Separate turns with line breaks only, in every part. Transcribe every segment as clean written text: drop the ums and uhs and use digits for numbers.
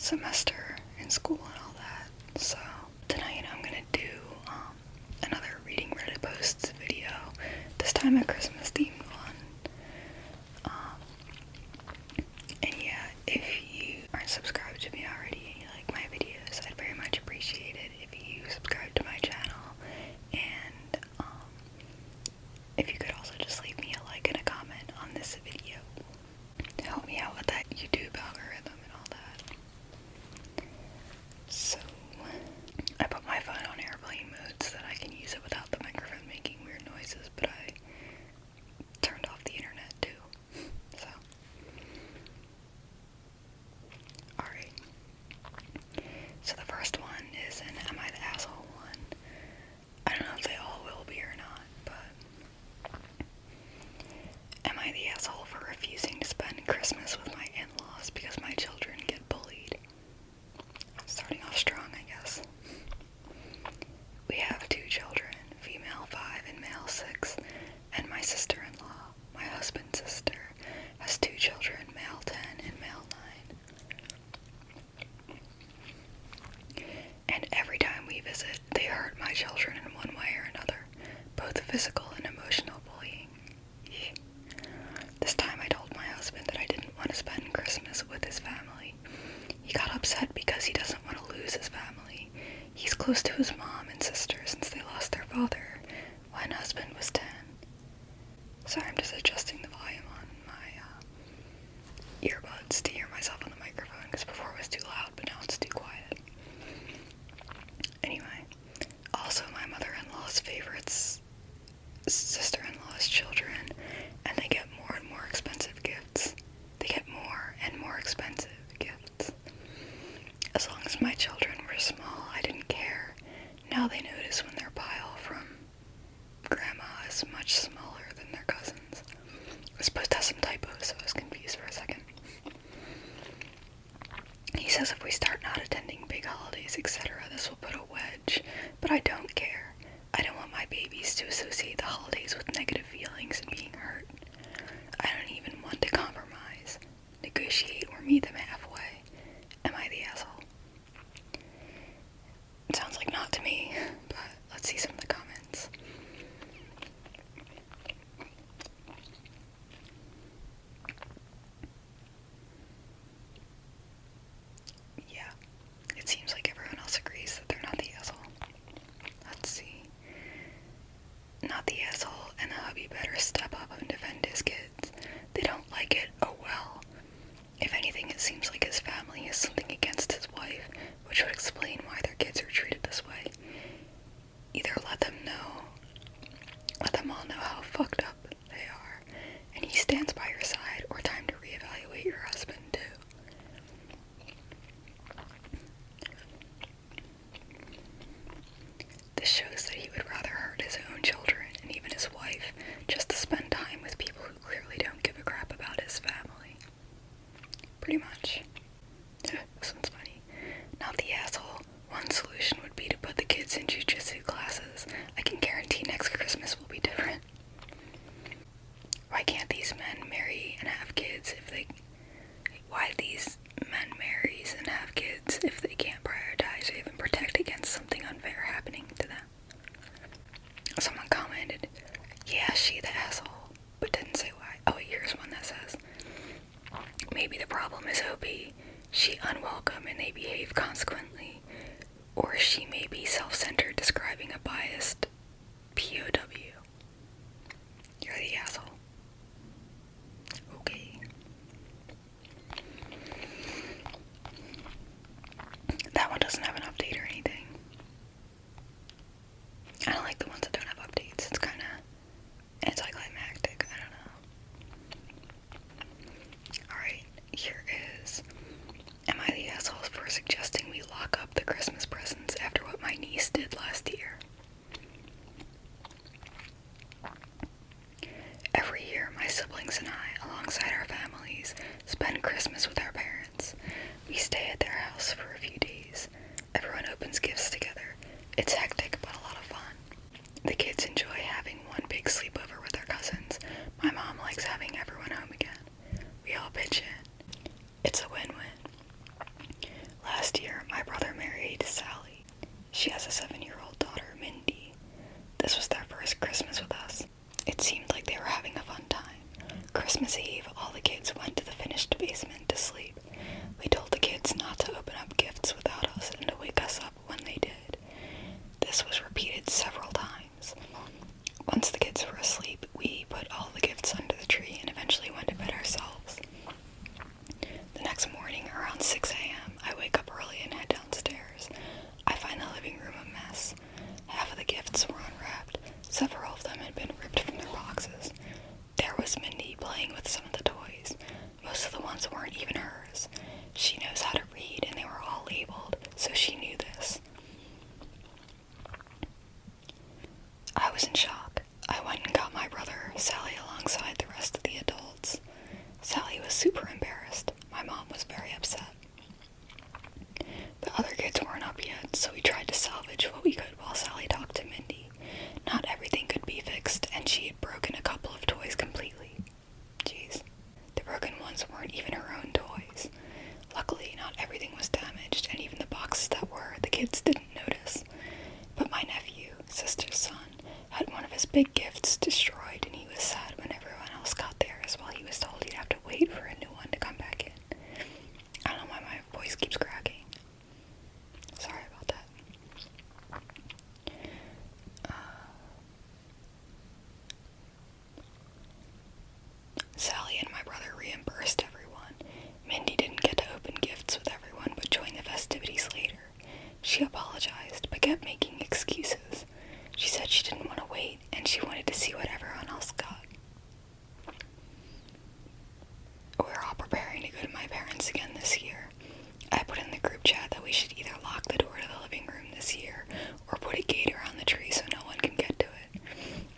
semester in school and all that. So tonight I'm gonna do another reading Reddit posts video, this time a Christmas themed one. And yeah, if you aren't subscribed to me already and you like my videos, I'd very much appreciate it if you subscribe to my channel, and if you could also just leave me a like and a comment on this video to help me out with that YouTube algorithm and all that. So I put my phone on airplane mode so that I can use it without the microphone making weird noises, but I turned off the internet too. So alright. So the first one is an Am I the Asshole one. I don't know if they all will be or not, but am I the asshole for refusing to spend Christmas with my in-laws because my children get bullied? Starting off strong, I guess. We have 2 children, female 5 and male 6, and my sister-in-law, my husband's sister, has 2 children, male 10 and male 9. And every time we visit, they hurt my children in one way or another, both physical and emotional bullying. This time I told my husband that I didn't want to spend Christmas with his family. He got upset because he doesn't want to lose his family. He's close to his mom and sister since they lost their father when husband was 10. Sorry, I'm just adjusting the volume on my earbuds to hear myself on the microphone, because before it was too loud, but now it's too quiet. Anyway, also my mother-in-law's favorites, sister-in-law's children, and they get more and more expensive gifts. They get more and more expensive gifts. As long as my children were small, I didn't care. Now they notice when their pile from grandma is much smaller than their cousins. It was supposed to have some typos, so I was confused for a second. He says if we start not attending big holidays, etc., this will put a wedge, but I don't care. I don't want my babies to associate the holidays with negative feelings and being hurt. I don't even want to compromise, negotiate, or meet them halfway. Am I the asshole? It sounds like not to me, but let's see some of the comments. Yeah, it seems like everyone else agrees that they're not the asshole. Let's see. Not the asshole, and the hubby better step up and defend his kids. They don't like it, oh well. If anything, it seems like his family has something against his wife, which would explain why their kids are treated this way. Either let them all know how fucked up they are, and he stands by your side, or time to reevaluate your husband too. This shows that he would rather hurt his own children and even his wife just to spend time with people who clearly don't give a crap about his family. Pretty much. This one's funny. Not the asshole. One solution would be to put the kids in jujitsu classes. I can guarantee next Christmas will be different. Why can't these men marry and have kids if they... Why these men marries and have kids if they can't prioritize or even protect against something unfair happening to them? Someone commented, yeah, she the asshole, but didn't say why. Oh wait, here's one that says, maybe the problem is OP. She unwelcome and they behave consequently. Or she may be self-centered, describing a biased POW. You're the asshole. Okay. That one doesn't have an update or anything. I don't like the ones that don't have updates. It's kind of anticlimactic. I don't know. Alright, here is, am I the asshole for suggesting we lock up the Christmas presents after what my niece did last year? Every year, my siblings and I, alongside our families, spend Christmas with our parents. We stay at their house for a few days. Everyone opens gifts together. It's hectic, but a lot of fun. The kids enjoy having one big sleepover with their cousins. My mom likes having everyone home again. We all pitch in. It's a win-win. finished basement to sleep. We told the kids not to open up gifts without us and to wake us up when they did. This was repeated several times. Once the kids were asleep, we put all the gifts under the tree and eventually went to bed ourselves. The next morning, around 6 a.m., I wake up early and head downstairs. I find the living room a mess. Half of the gifts were unwrapped. Several of them had been ripped from their boxes. There was Mindy playing with some of the toys. Most of the ones weren't even hers. She knows how to read, and they were all labeled, so she knew this. I was in shock. I went and got my brother, Sally, alongside the rest of the adults. Sally was super embarrassed. My mom was very upset. The other kids weren't up yet, so we tried to salvage what we could while Sally talked to Mindy. Not everything could be fixed, and she had broken a couple of toys completely. Jeez. The broken ones weren't even her own toys. Luckily, not everything was damaged, and even the boxes that were, the kids didn't notice. But my nephew, sister's son, had one of his big gifts destroyed, and he was sad when everyone else got theirs while he was told he'd have to wait for a new one to come back in. I don't know why my voice keeps cracking. Sorry about that. Sally and my brother reimbursed everyone. Mindy didn't get to open gifts with everyone, but joined the festivities later. She apologized, but kept making excuses. She said she didn't want to wait, and she wanted to see what everyone else got. We're all preparing to go to my parents' again this year. I put in the group chat that we should either lock the door to the living room this year, or put a gate around the tree so no one can get to it.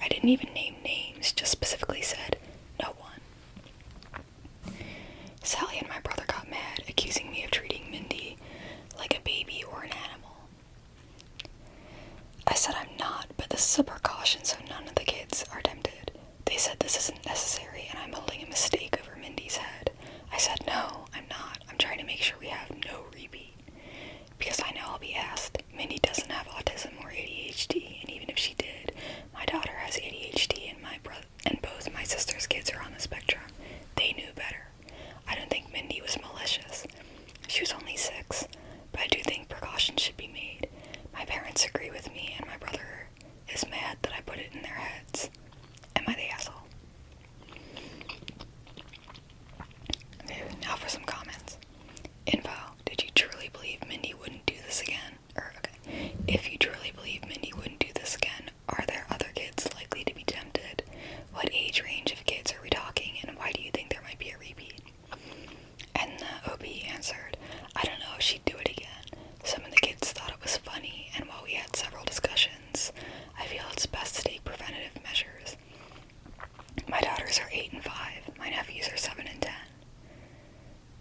I didn't even name names, just specifically said, no one. Sally and my brother got mad, accusing me of treating Mindy like a baby or an animal. I said I'm not, but this is a precaution so none of the kids are tempted. They said this isn't necessary and I'm holding a mistake over Mindy's head. I said no, I'm not. I'm trying to make sure we have no repeat. Because I know I'll be asked. Mindy doesn't have autism or ADHD, and even if she did, my daughter has ADHD and both my sister's kids are on the spectrum. They knew better. I don't think Mindy was malicious. She was only 6, but I do think precautions should be made. My parents agree with me, and my brother is mad that I put it in their heads. Am I the asshole? Okay, now for some comments. Info. Did you truly believe Mindy wouldn't do this again? If you truly believe Mindy wouldn't do this again, are there other kids likely to be tempted? What age range of kids are we talking, and why do you think there might be a repeat? And the OB answered, I don't know if she'd do it again. Some of the kids thought it was funny, and while we had several discussions, I feel it's best to take preventative measures. My daughters are 8 and 5. My nephews are 7 and 10.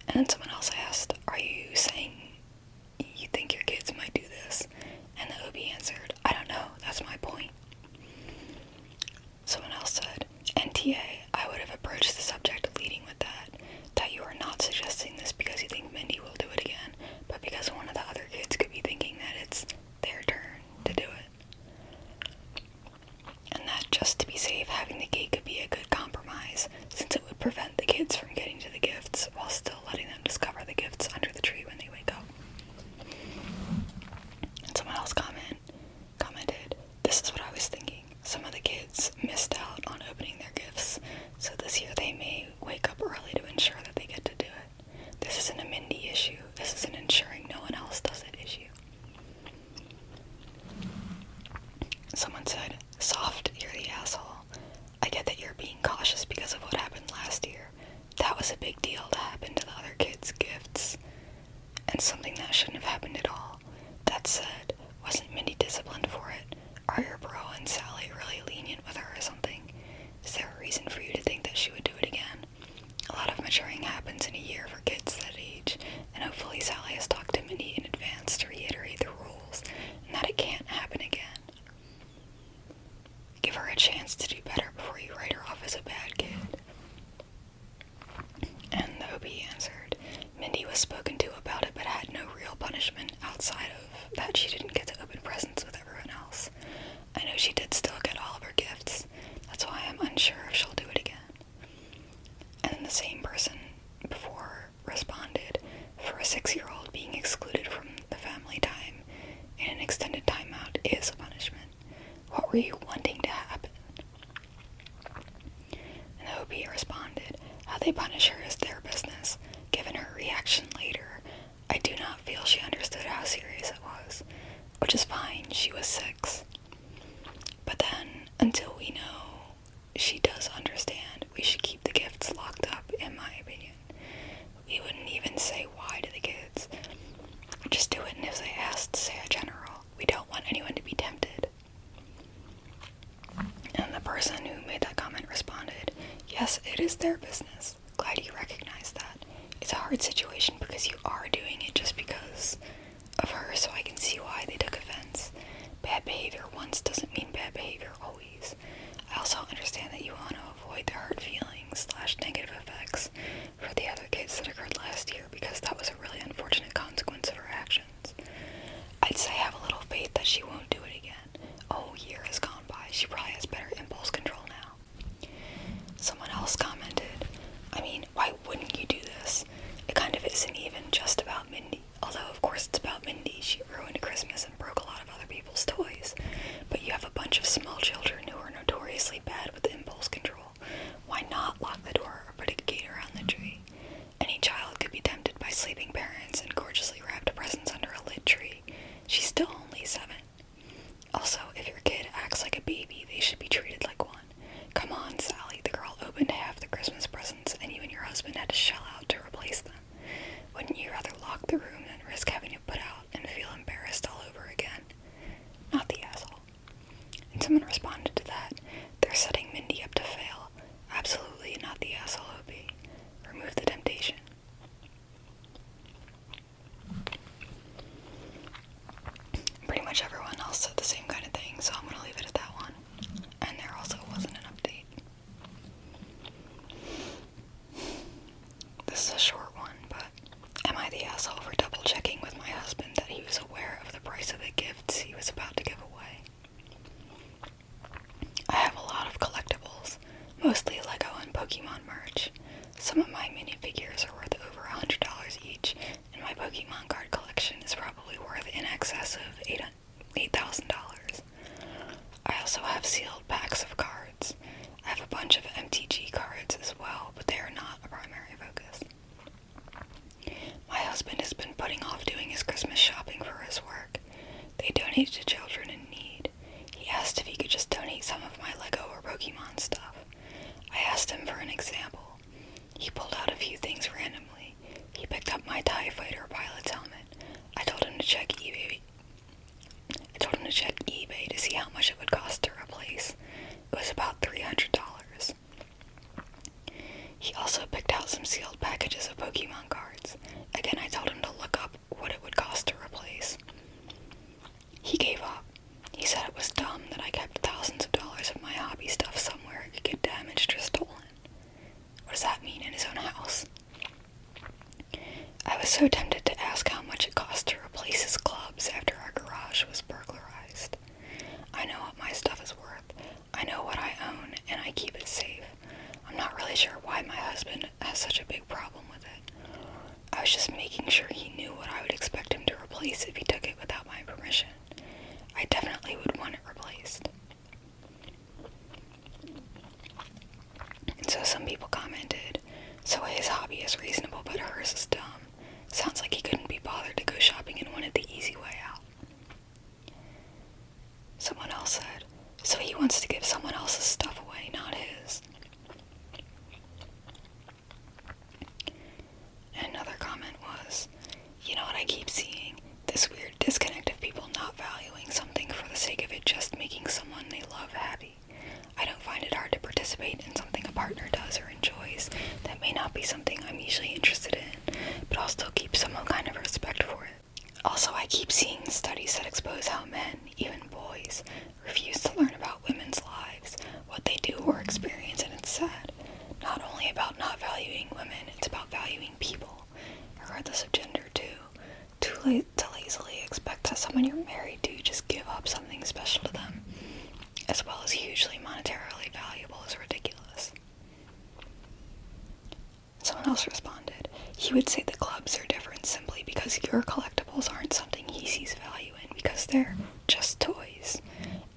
And then someone else asked, are you saying you think your kids might do this? And the OB answered, I don't know, that's my point. Someone else said, NTA, I would have approached the subject leading with that you are not suggesting this because you think Mindy will do it again, but because one of the other kids could be thinking that it's their turn to do it. And that just to be safe, having the gate could be a good compromise, since it would prevent the kids from getting to the gifts while still letting them discover the gifts under the tree when they wake up. And someone else commented, this is 6-year-old being excluded from the family time and an extended timeout is a punishment. What were you wanting to happen? And the OP responded, how they punish her is their business. Given her reaction later, I do not feel she understood how serious it was, which is fine, she was 6. But then, until we know she does understand, we should keep the gifts locked up, in my opinion. We wouldn't even say why to the kids. Just do it, and if they asked, say a general. We don't want anyone to be tempted. And the person who made that comment responded, yes, it is their business. Glad you recognize that. It's a hard situation because you are doing it just because of her, so I can see why they took offense. Bad behavior once doesn't mean bad behavior always. I also understand that you want to avoid the hurt feelings / negative effects for the other kids that occurred last year because that was a really unfortunate consequence of her actions. I'd say have a little faith that she won't do it again. A whole year has gone by. She probably has better impulse control now. Someone else commented, I mean, why wouldn't you do this? It kind of isn't even just about Mindy. Although, of course, it's about Mindy. She ruined Christmas and broke a lot of other people's toys. But you have a bunch of small children who are notoriously bad with impulse control. Why not lock the door or put a gate around the tree? Any child could be tempted by sleeping parents and gorgeously wrapped presents under a lit tree. She's still only 7. Also, if your kid acts like a baby, they should be treated like one. Come on, Sally, the girl opened half the Christmas presents and you and your husband had to shell out to replace them. Wouldn't you rather lock the room than risk having to put out and feel embarrassed all over again? Not the asshole. And someone responded to that, they're setting Mindy up to fail. Absolutely not the asshole, OP. Remove the temptation. Pretty much everyone else said the same kind of thing, so I'm going to leave it at that one. And there also wasn't an update. This is a short one, but am I the asshole for double checking with my husband that he was aware of the price of the gifts he was about to give away? I have a lot of collectibles, mostly Lego and Pokemon merch. Some of my minifigures are worth over $100 each, and my Pokemon card collection is probably worth in excess of $8,000. I also have sealed packs of cards. I have a bunch of MTG cards as well, but they are not a primary focus. My husband has been putting off doing his Christmas shopping for his work. They donate to children in need. He asked if he could just donate some of my Lego or Pokemon stuff. I asked him for an example. He pulled out a few things randomly. He picked up my TIE Fighter pilot's helmet. I told him to check eBay to see how much it would cost to replace. It was about $300. He also picked out some sealed packages of Pokemon cards. Again, I told him to look up what it would cost to replace. He gave up. He said it was dumb that I kept thousands of dollars of my hobby stuff somewhere it could get damaged or stolen. What does that mean, in his own house? I was so tempted to ask how much it cost to replace his clubs after our garage was burglarized. I know what my stuff is worth. I know what I own, and I keep it safe. I'm not really sure why my husband has such a big problem with it. I was just making sure he knew what I would expect him to replace if he took it without my permission. I definitely would want it replaced. And so some people commented, so his hobby is reasonable but hers is dumb. Sounds like he couldn't be bothered to go shopping and wanted the easy way out. Someone else said, so he wants to give someone else's stuff away, not his. And another comment was, you know what I keep seeing? This weird disconnect of people not valuing something for the sake of it just making someone they love happy. I don't find it hard to participate in something a partner does or enjoys that may not be something I'm usually interested in, but I'll still keep some kind of respect for it. Also, I keep seeing studies that expose how men, even boys, refuse to learn about women's lives, what they do or experience, and it's sad. Not only about not valuing women, it's about valuing people, regardless of gender too. Too late to lazily expect that someone you're married to just give up something special to them, as well as hugely monetarily valuable, is ridiculous. Someone else responded, he would say the clubs are different simply because your collectibles aren't something he sees value in, because they're just toys.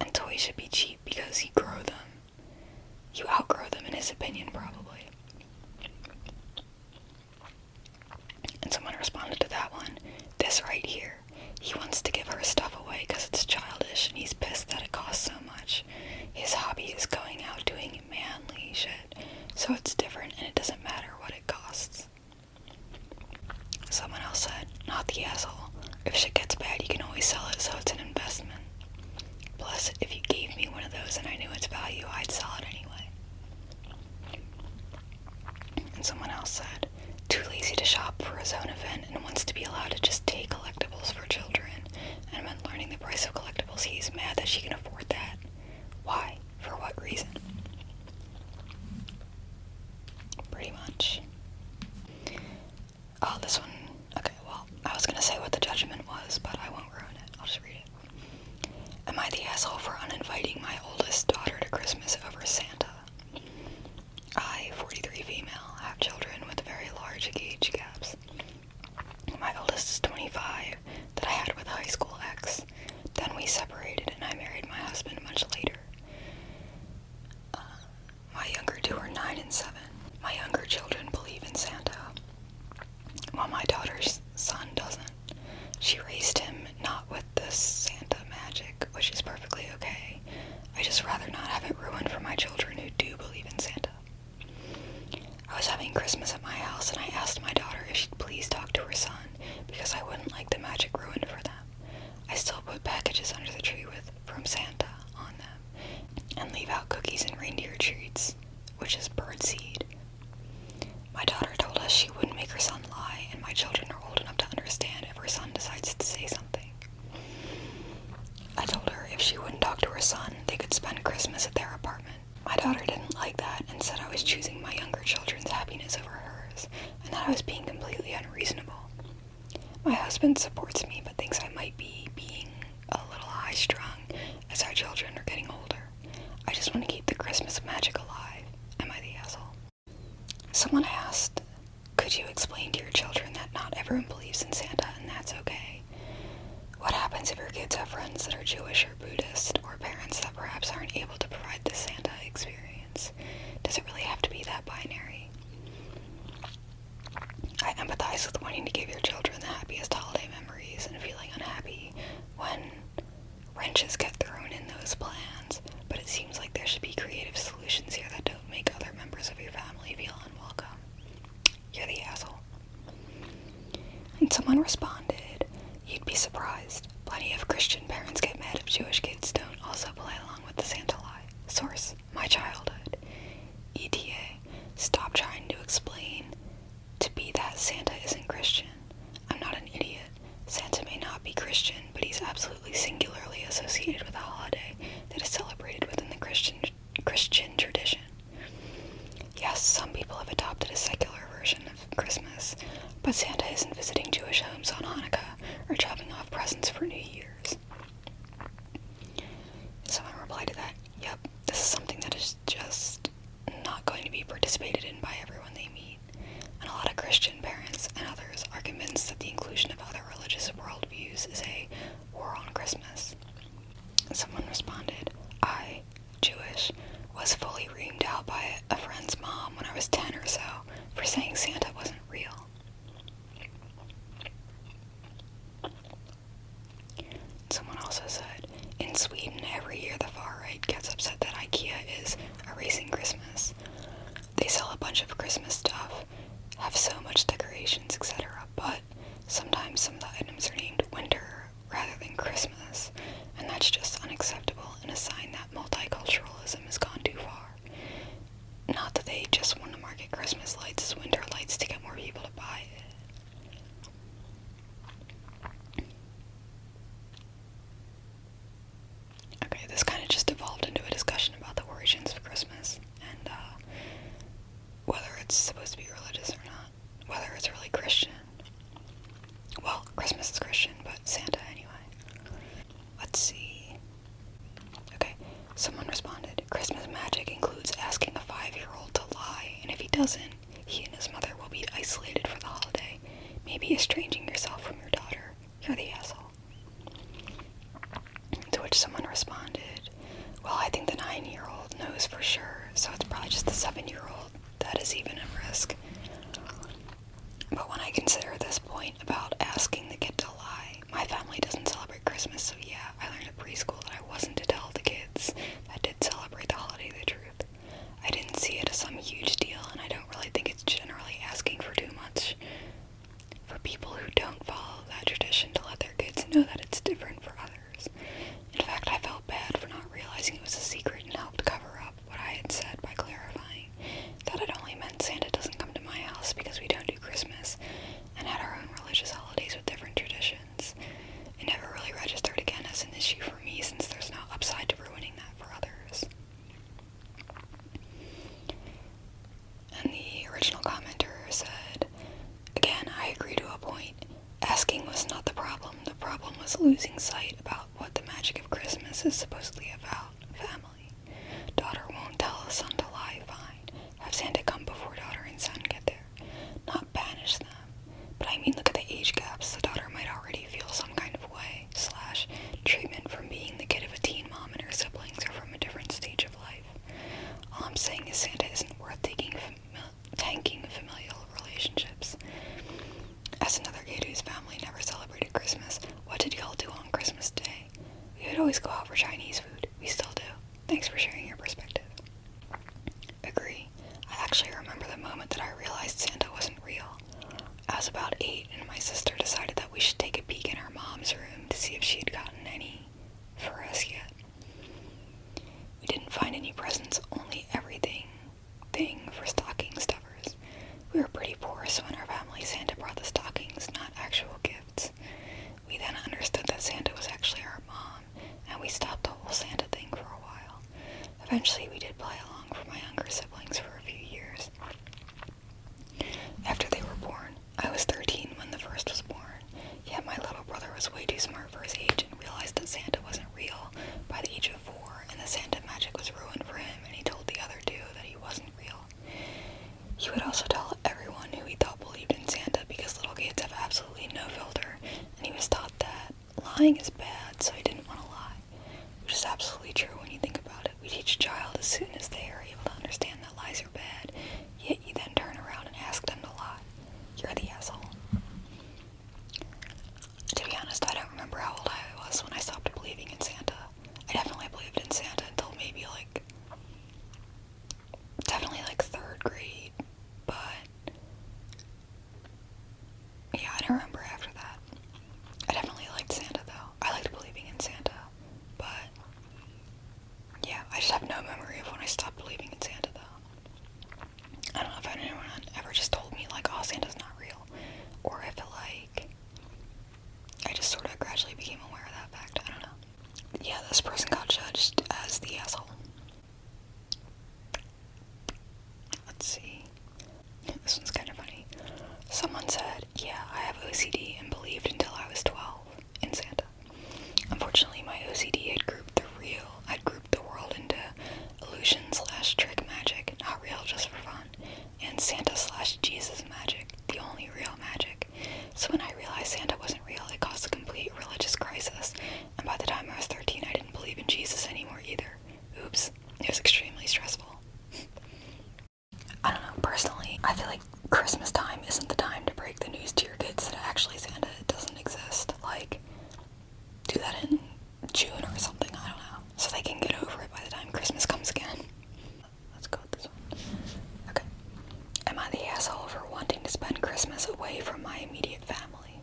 And toys should be cheap because you grow them. You outgrow them, in his opinion, probably. And someone responded to that one, this right here. He wants to give her stuff away because it's childish, and he's pissed that it costs so much. His hobby is going out doing manly shit, so it's different and it doesn't matter what it costs. Someone else said, not the asshole. If shit gets bad, you can always sell it, so it's an investment. Plus, if you gave me one of those and I knew its value, I'd sell it anyway. And someone else said, too lazy to shop for his own event and wants to be allowed to just take collectibles for children. And when learning the price of collectibles, he's mad that she can afford that. Why? For what reason? Pretty much. Oh, this one. Okay, well, I was gonna say what the judgment was, but I won't ruin it. I'll just read it. Am I the asshole for uninviting my oldest daughter to Christmas over Santa? I, 43 female, have children with very large age gaps. My oldest is 25, that I had with a high school ex. Then we separated and I married my husband much later. My younger two are 9 and 7. My younger children believe in Santa, while my daughter's son doesn't. She raised him not with this Santa magic, which is perfectly okay. I just rather not have it ruined for my children who do believe in Santa. I was having Christmas at my house and I asked my daughter if she'd please talk to her son, because I wouldn't like the magic ruined for them. I still put packages under the tree with "From Santa" on them, and leave out cookies and reindeer treats, which is birdseed. My daughter told us she wouldn't make her son lie, and my children are old enough to understand if her son decides to say something. I told her if she wouldn't talk to her son, they could spend Christmas at their apartment. My daughter didn't like that and said I was choosing my younger children's happiness over hers, and that I was being completely unreasonable. My husband supports me, but thinks I might be being a little high-strung as our children are getting older. I just want to keep the Christmas magic alive. Am I the asshole? Someone asked, could you explain to your children that not everyone believes in Santa and that's okay? What happens if your kids have friends that are Jewish or Buddhist, or parents that perhaps aren't able to provide the Santa experience? Does it really have to be that binary? I empathize with wanting to give your children the happiest holiday memories and feeling unhappy when wrenches get thrown in those plans, but it seems like there should be creative solutions here that don't make other members of your family feel unwelcome. You're the asshole. And someone responded, you'd be surprised. Plenty of Christian parents get mad if Jewish kids don't also play along with the Santa lie. Source, my childhood. ETA, stop trying to explain to be that Santa isn't Christian. I'm not an idiot. Santa may not be Christian, but he's absolutely singularly associated with a holiday that is celebrated within the Christian tradition. Yes, some people have adopted a secular version of Christmas, but Santa isn't visiting Jewish homes on Hanukkah or dropping off presents for New Year's. Someone replied to that, yep, this is something that is just not going to be participated in by everyone they meet. And a lot of Christian parents and others are convinced that the inclusion of other religious worldviews is a war on Christmas. And someone responded, I, Jewish, was fully reamed out by a friend's mom when I was 10 or so for saying Santa wasn't real. Someone also said, in Sweden, every year the far right gets upset that AITA is erasing Christmas. They sell a bunch of Christmas stuff, have so much decorations, etc., but sometimes some of the items are named winter rather than Christmas, and that's just unacceptable and a sign that multiculturalism has gone too far. Not that they just want to market Christmas lights as winter lights to get more people to buy it. Okay, this kind of just evolved into a discussion about the origins of Christmas, and whether it's supposed to be religious or not, whether it's really Christian. Well, Christmas is Christian, but Santa anyway. Let's see. Okay, someone responded, Christmas magic includes asking a 5-year-old to lie, and if he doesn't, he and his mother will be isolated for the holiday, maybe estranging yourself from your consider this point about asking the kid to lie. My family doesn't celebrate Christmas, so yeah, I learned at preschool that I wasn't to tell the kids that did celebrate the holiday the truth. I didn't see it as some huge deal, and I don't really think it's generally asking for too much for people who don't follow that tradition to let their kids know that it's different for others. In fact, I felt bad for not realizing it was a secret and helped cover up what I had said by clarifying that it only meant Santa doesn't come to my house because we don't do Christmas and had our own religious holidays with different traditions. It never really registered again as an issue for me since there's no upside to ruining that for others. And the original commenter said, again, I agree to a point. Asking was not the problem. The problem was losing sight about what the magic of Christmas is supposedly about. Family. Daughter won't tell the son to lie, fine. Have Santa come before daughter and son get there. Not banish them. But I mean, look at the age gaps. The daughter might already feel some kind of way, / treatment from being the kid of a teen mom and her siblings are from a different stage of life. All I'm saying is Santa isn't worth tanking familial relationships. As another kid whose family never celebrated Christmas, what did y'all do on Christmas Day? We would always go out for Chinese food. We still do. Thanks for sharing your perspective. Agree. I actually remember the moment that I realized Santa wasn't real. I was about 8, and my sister decided that we should take a peek in our mom's room to see if she had gotten any for us yet. We didn't find any presents, only everything for stocking stuffers. We were pretty poor, so in our family, Santa brought the stockings, not actual gifts. We then understood that Santa was actually our mom, and we stopped the whole Santa thing for a while. Eventually, we did play along for my younger siblings for a few years. After they were born, I was 13 when the first was born, yet my little brother was way too smart for his age and realized that Santa wasn't real by the age of 4, and the Santa magic was ruined for him, and he told the other 2 that he wasn't real. He would also tell everyone who he thought believed in Santa because little kids have absolutely no filter, and he was taught that lying is bad, so he didn't want to lie, which is absolutely true when you think about it. We teach a child as soon as they are able to understand that lies are bad, yet you then turn around and ask them to lie. You're the asshole. To be honest, I don't remember how old I was when I stopped believing in Santa. I definitely believed in Santa until maybe definitely 3rd grade, but yeah, I don't remember after that. I definitely liked Santa though. I liked believing in Santa, but yeah, I just have no memory of when I stopped believing in Santa though. I don't know if anyone ever just told me oh, Santa's not real, or if I just sort of gradually became aware of that fact. I don't know. Yeah, this person got judged as the asshole. Let's see. This one's kind of funny. Someone said, yeah, I have OCD and believed until I was 12 in Santa. Unfortunately, my OCD had grouped the world into illusion / trick magic, not real, just for fun, and Santa / Jesus magic, the only real magic. So when I realized Santa wasn't real, it caused a complete religious crisis, and by the time I was 13, I didn't believe in Jesus anymore either. Oops. It was extremely stressful. I don't know, personally, I feel like Christmas time isn't the time to break the news to your kids that actually Santa doesn't exist. Do that in June or something, I don't know, so they can get over it by the time Christmas comes again. Let's go with this one. Okay. Am I the asshole for wanting to spend Christmas away from my immediate family?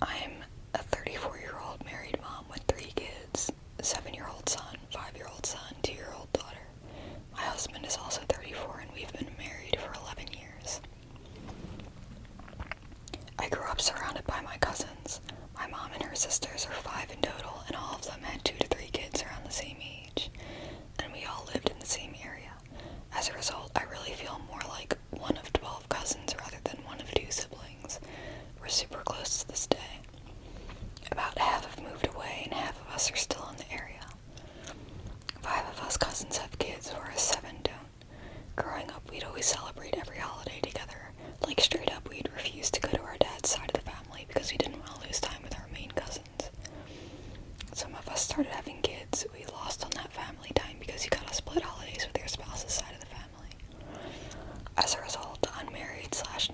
I'm a 34-year-old married mom with 3 kids, a 7-year-old son, 5-year-old son, 2-year-old daughter. My husband is also 34 and we've been married for 11 years. I grew up surrounded by my cousins. My mom and her sisters are 5 in total, and all of them had 2 to 3 kids around the same age, and we all lived in the same area. As a result, I really feel more like one of 12 cousins rather than one of 2 siblings. We're super close to this day. About half have moved away and half of us are still in the area. 5 of us cousins have kids, whereas 7 don't. Growing up, we'd always celebrate every holiday together. Straight up, we'd refuse to go to our dad's side of the family because we didn't want to lose time with our main cousins. Some of us started having kids. We lost on that family time because you gotta split holidays with your spouse's side of the family. As a result, the unmarried /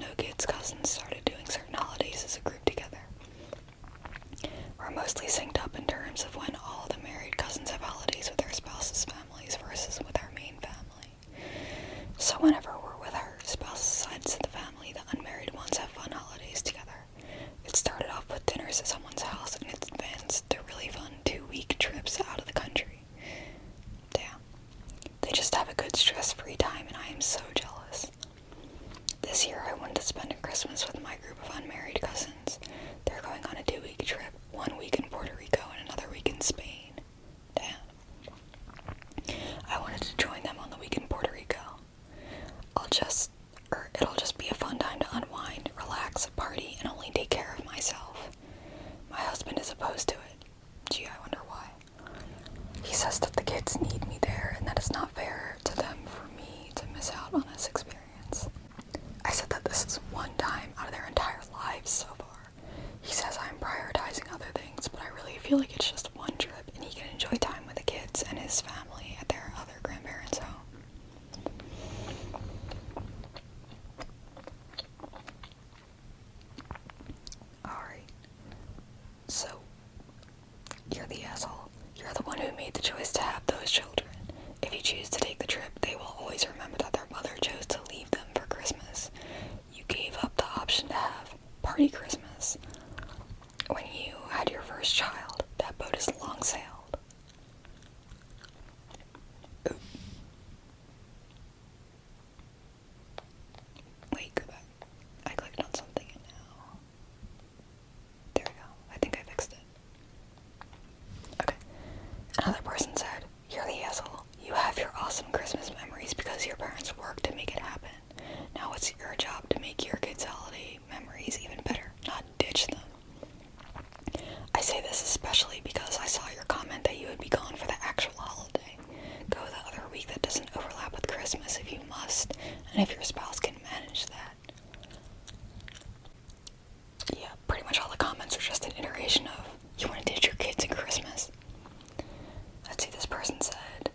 spend a Christmas with my group of unmarried cousins. They're going on a 2-week trip, 1 week in Puerto Rico and another week in Spain. Damn. I wanted to join them on the week in Puerto Rico. It'll just be a fun time to unwind, relax, party, and only take care of myself. My husband is opposed to it. Gee, I wonder why. He says that the kids need me there and that it's not fair to them for me to miss out on this experience. I said that this is one time out of their entire lives so far. He says I'm prioritizing other things, but I really feel like it's just one trip and he can enjoy time with the kids and his family at their other grandparents' home. Alright. So, you're the asshole. You're the one who made the choice to have those children. If you choose to take the trip, they will always remember that their mother chose to leave them for Christmas. You gave up the option to have party Christmas. When you had your first child, that boat is long sailed. Ooh. Wait, go back. I clicked on something and now... There we go. I think I fixed it. Okay. Another person said, "You're the asshole. You have your awesome Christmas memories because your parents worked to make it happen. Now it's your job to make your kids' holiday memories even better, not ditch them." I say this especially because I saw your comment that you would be gone for the actual holiday. Go the other week that doesn't overlap with Christmas if you must, and if your spouse can manage that. Yeah, pretty much all the comments are just an iteration of, you want to ditch your kids at Christmas. Let's see, this person said,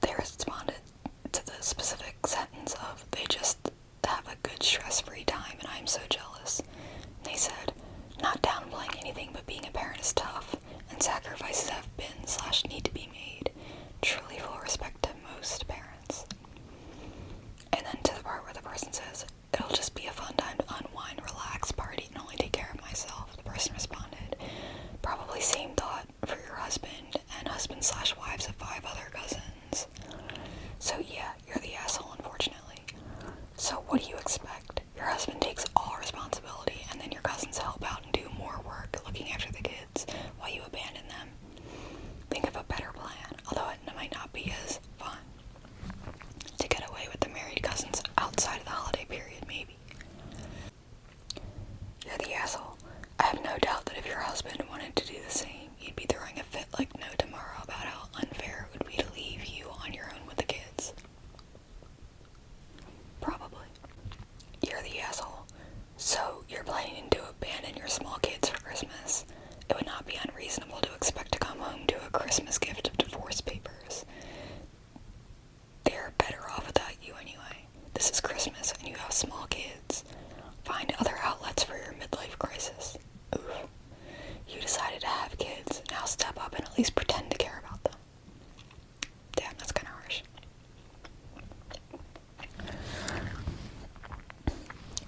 they responded to the specific sentence of, they just have a good stress-free time and I'm so jealous. And they said, not downplaying anything, but being a parent is tough, and sacrifices have been/need to be made. Truly full respect to most parents. And then to the part where the person says, it'll just be a fun time to unwind, relax, party, and only take care of myself. The person responded, probably same thought for your husband and husband/wives of 5 other cousins. So yeah, you're the asshole, unfortunately. So what do you expect? Your husband takes all responsibility and then your cousins help out and do more work looking after the kids while you abandon them. Think of a better plan, although it might not be as fun. To get away with the married cousins outside of the holiday period, maybe. You're the asshole. I have no doubt that if your husband wanted to do the same, you'd be throwing a fit like no tomorrow about how unfair it would be to leave you on your own with the kids. Probably. You're the asshole. So, you're planning to abandon your small kids for Christmas. It would not be unreasonable to expect to come home to a Christmas gift of divorce papers. They're better off without you anyway. This is Christmas and you have small kids. Find other outlets for your midlife crisis. Oof. You decided to have kids. Now step up and at least pretend to care about them. Damn, that's kind of harsh.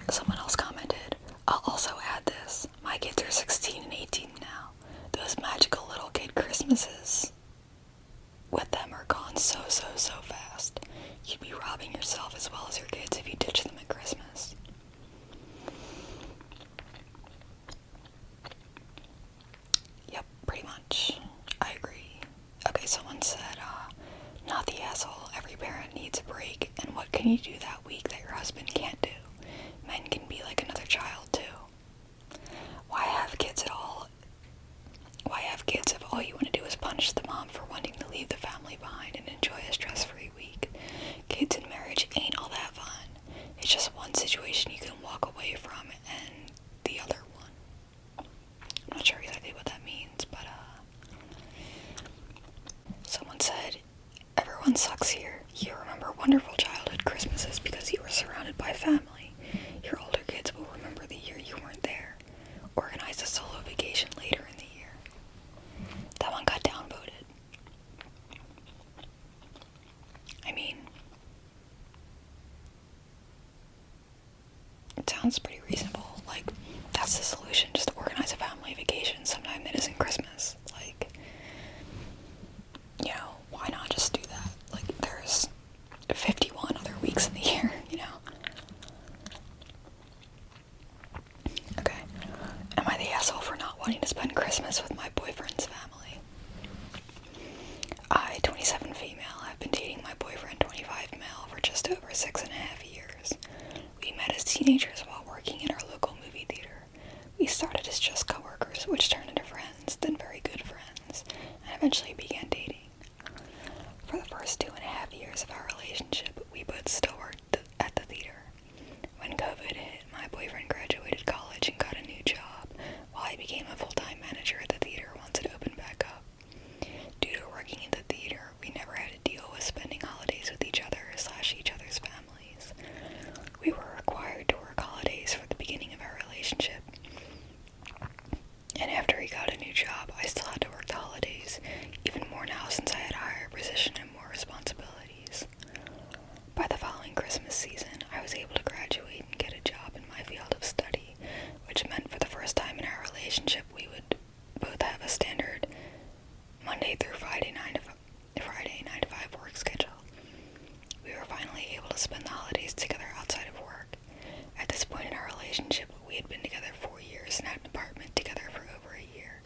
Someone else commented, I'll also add this. My kids are 16 and 18 now. Those magical little kid Christmases with them are gone so fast. You'd be robbing yourself as well as your kids if you ditch them at Christmas. Yep, pretty much. I agree. Okay, someone said, not the asshole. Every parent needs a break, and what can you do that week that your husband can't do? Men can be like another child, too. Why have kids at all? Why have kids if all you want to do is punish the mom for wanting to leave the family behind and enjoy a stress-free week? Kids in marriage ain't all that fun. It's just one situation you can walk away from and the other one. I'm not sure exactly what that means, but someone said, everyone sucks here. You remember wonderful childhood Christmases because you were surrounded by family. Your older kids will remember the year you weren't there. Organize a solo vacation later in the year. That one got downvoted. I mean, it sounds pretty reasonable. Like, that's the solution. Just organize a family vacation sometime that isn't Christmas. Like, you know, why not just do that? Like, there's 51 other weeks in the year, you know? wanting to spend Christmas with my boyfriend's family. I, 27 female, have been dating my boyfriend, 25 male, for just over 6.5 years. We met as teenagers while working in our local movie theater. We started as just coworkers, which turned into friends, then very good friends, and eventually began dating. For the first 2.5 years of our relationship, we both still worked at the theater. When COVID hit, my boyfriend graduated college and got a new job, while I became a full-time manager at the theater once it opened back up. Due to working in the theater, we never had to deal with spending holidays with each other/each other's families. We were required to work holidays for the beginning of our relationship. And after he got a new job, I still had to work the holidays, even more now since I had a higher position and more responsibilities. By the following Christmas season, I was able to graduate and get a job in my field of study, which meant for the first time in our relationship we would both have a standard Monday through Friday 9 to 5 work schedule. We were finally able to spend the holidays together outside of work. At this point in our relationship, we had been together 4 years and had an apartment together for over a year.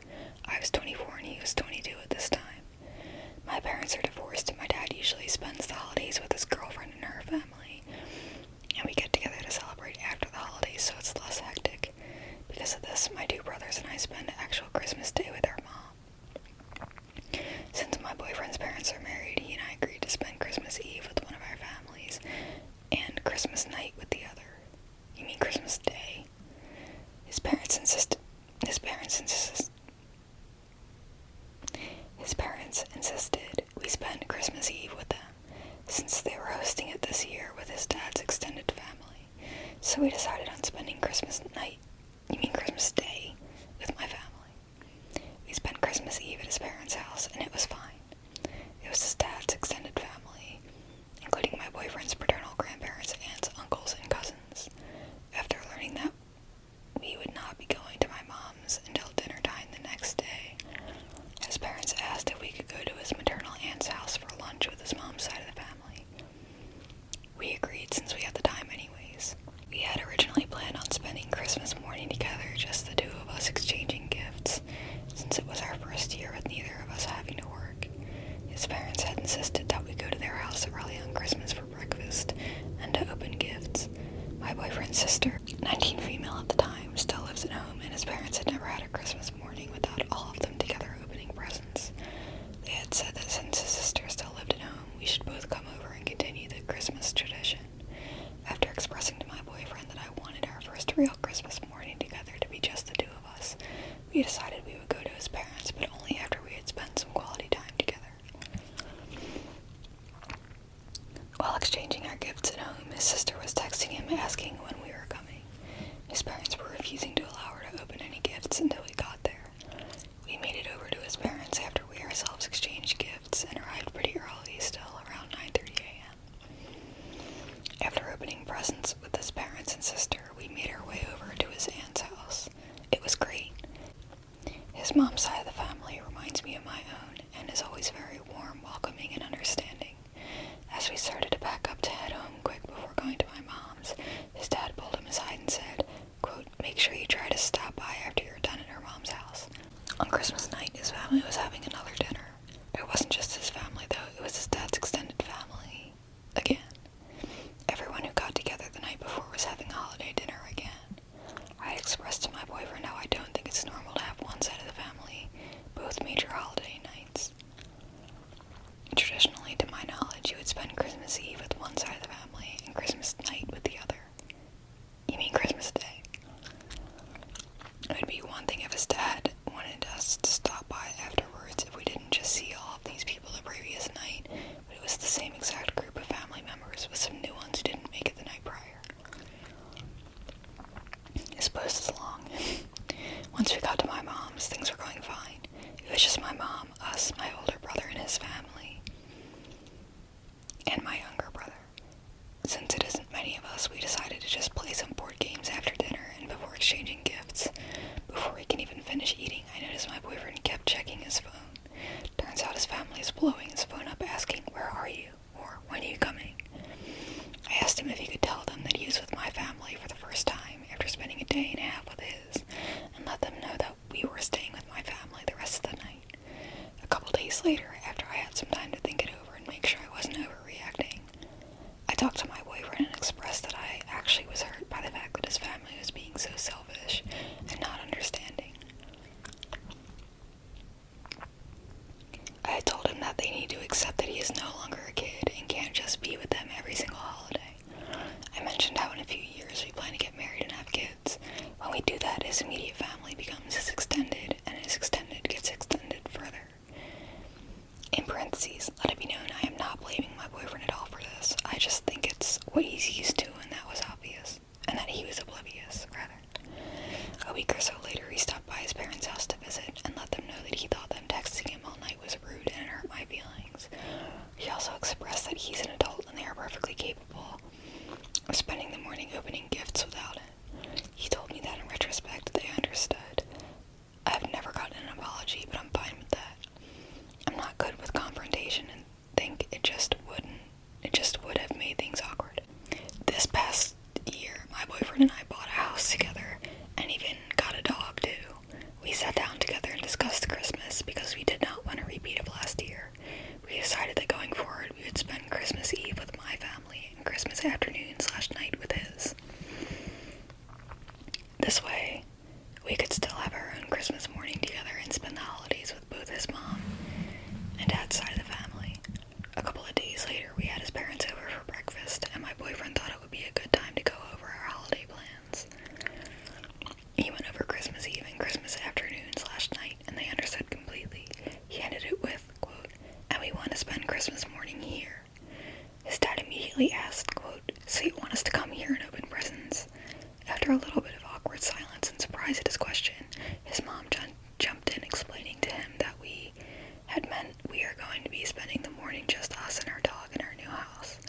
I was 24 and he was 22 at this time. My parents are divorced and my dad usually spends the holidays with his girlfriend and her family. And we get together to celebrate after the holidays so it's less hectic. Because of this, my two brothers and I spend actual Christmas Day with our mom. Since my boyfriend's parents are married, he and I agreed to spend Christmas Eve with one of our families and Christmas night with the other. You mean Christmas Day? His parents insisted we spend Christmas Eve with them, since they were hosting it this year with his dad's extended family. So we decided on spending Christmas Day with my family. We spent Christmas Eve at his parents' house, and it was fine. It was his dad's extended family, including my boyfriend's paternal grandparents, aunts, uncles, and cousins. After learning that we would not be going to my mom's until dinner time the next day, his parents asked if we could go to his maternal aunt's house for lunch with his mom's side of the family. We agreed since we had the time anyways. We had originally planned on spending Christmas morning together, just the two of us exchanging gifts, since it was our first year with neither of us having to work. His parents had insisted that we go to their house early on Christmas for breakfast and to open gifts. My boyfriend's sister, 19 female at the time, still lives at home, and his parents had never had a Christmas morning without all of them together opening presents. They had said that since his sister still lived at home, we should both come over and continue the Christmas tradition. After expressing to my boyfriend that I wanted our first real Christmas morning together to be just the two of us, we decided we would go to his parents, but only after we had spent some quality time together. While exchanging our gifts at home, his sister was texting him asking when we were coming. His parents were refusing to allow her to open any gifts until we got there. We made it over to his parents after we ourselves exchanged gifts and arrived pretty early, still around 9:30 a.m. After opening presents with his parents and sister, we made our way over to his aunt's house. It was great. His mom's side of the family reminds me of my own and is always very warm, welcoming, and understanding. As we started to pack up to head home quick before going to my mom's, his dad pulled him aside and said, quote, "Make sure you try to stop by after you're done at her mom's house." On Christmas night, his family was having another dinner. It wasn't just his family, though. It was his dad's extended family. Again. Everyone who got together the night before was having a holiday dinner again. I had expressed to my boyfriend how I don't think it's normal to have one side of the family both major holiday nights. Traditionally, to my knowledge, you would spend Christmas Eve with one side of the family and Christmas night with the other. You mean Christmas Day? It would be one thing if his dad wanted us to stop by afterwards if we didn't just see all of these people the previous night, but it was the same exact group of family members with some new ones who didn't make it the night prior. His post is long. Once we got to my mom's, things were going fine. It was just my mom, us, my older brother, and his family, and my younger brother. Since it isn't many of us, we decided to just play some board games after dinner and before exchanging gifts. Before we can even finish eating, I noticed my boyfriend kept checking his phone. Turns out his family is blowing his phone up asking, "Where are you?" or "When are you coming?" I asked him if he could tell them that he was with my family for the first time after spending a day and a half with his, and let them know that we were staying we do that, his immediate family becomes his extended, and his extended gets extended further. In parentheses, let it be known I am not blaming my boyfriend at all for this. I just think it's what he's used to, and that was obvious. And that he was oblivious, rather. A week or so later, he stopped by his parents' house to visit and let them know that he thought them texting him all night was rude and it hurt my feelings. He also expressed that he's an adult and they are perfectly capable of spending the morning opening gifts without it. He told me that in retrospect they understood. I have never gotten an apology, but I'm fine with that. I'm not good with confrontation and think it just would have made things awkward. This past year, my boyfriend and I bought a house together and even got a dog too. We sat down together and discussed Christmas because we did not want a repeat of last year. We decided that going forward we would spend Christmas Eve with my family and Christmas afternoon/night with his. This way, we could still have our own Christmas morning together and spend the holidays with both his mom and dad's side of the family. A couple of days later, we had his parents over for breakfast, and my boyfriend thought it would be a good time to go over our holiday plans. He went over Christmas Eve and Christmas afternoon/night, and they understood completely. He ended it with, quote, and we want to spend Christmas morning here. His dad immediately asked, quote, so you want us to come here and open presents? After a little bit of awkward silence and surprise at his question, his mom jumped in explaining to him that we had meant we are going to be spending the morning just us and our dog in our new house.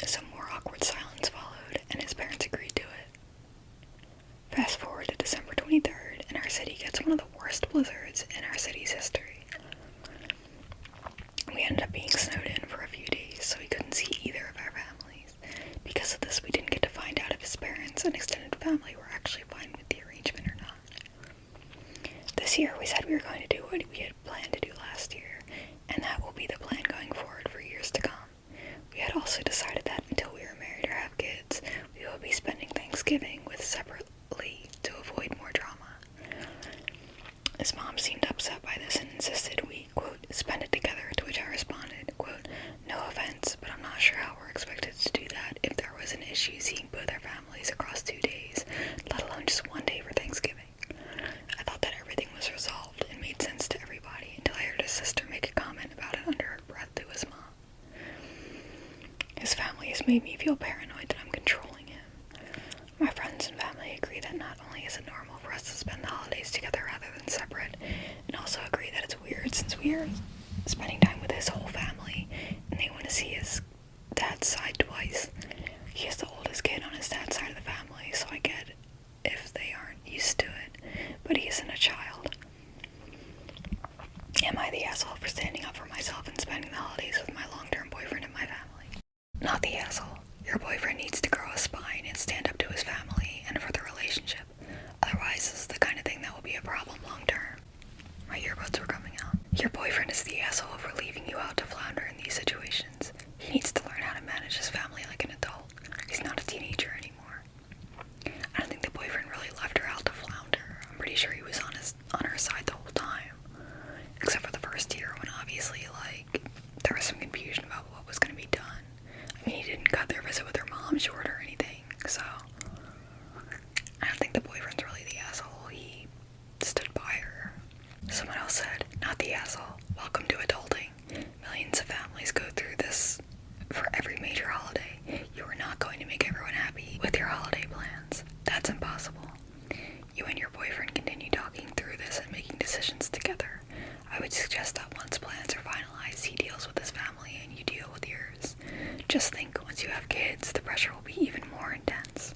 Some more awkward silence followed, and his parents agreed to it. Fast forward to December 23rd, and our city gets one of the worst blizzards in our city's history. We ended up being snowed in for a few days, so we couldn't see either of our families. Because of this, we didn't get to find out if his parents and extended family were actually fine with the arrangement or not. This year, we said we were going to do what we had planned to do last year, and that will be the plan going forward for years to come. We had also decided that until we were married or have kids, we will be spending Thanksgiving with separately to avoid more drama. His mom seemed upset by this and insisted we, quote, spend it together, to which I responded, quote, no offense, but I'm not sure how we're expected to do that if there was an issue seeing both our families across 2 days, let alone just one day for Thanksgiving. I thought that everything was resolved and made sense to everybody until I heard his sister make a comment about it under her breath to his mom. His family has made me feel paranoid that I'm controlling him. My friends and family agree that not only is it normal for us to spend the holidays together rather than separate, and also agree that it's weird since we are spending time with his whole family and they want to see his dad's side twice. He is the oldest kid on his dad's side of the family, so I get if they aren't used to it, but he isn't a child. Am I the asshole for standing up for myself and spending the holidays with my long-term boyfriend and my family? Not the asshole. Your boyfriend needs to grow a spine and stand up to his family and for the relationship. Otherwise, this is the kind of thing that will be a problem long-term. My earbuds were coming out. Your boyfriend is the asshole for leaving you out to flounder in these situations. He needs to learn how to manage his family like an adult. He's not a teenager anymore. I don't think the boyfriend really left her out to flounder. I'm pretty sure he was on her side the whole time. Except for the first year when obviously, there was some confusion about what was going to be done. I mean, he didn't cut their visit with their mom short or anything, so I don't think the boyfriend's really the asshole. He stood by her. Someone else said, not the asshole. Welcome to adulting. Millions of families go through this for every major holiday. You are not going to make everyone happy with your holiday plans. That's impossible. You and your boyfriend continue talking through this and making decisions together. I would suggest that once plans are finalized, he deals with his family and you deal with yours. Just think, once you have kids, the pressure will be even more intense.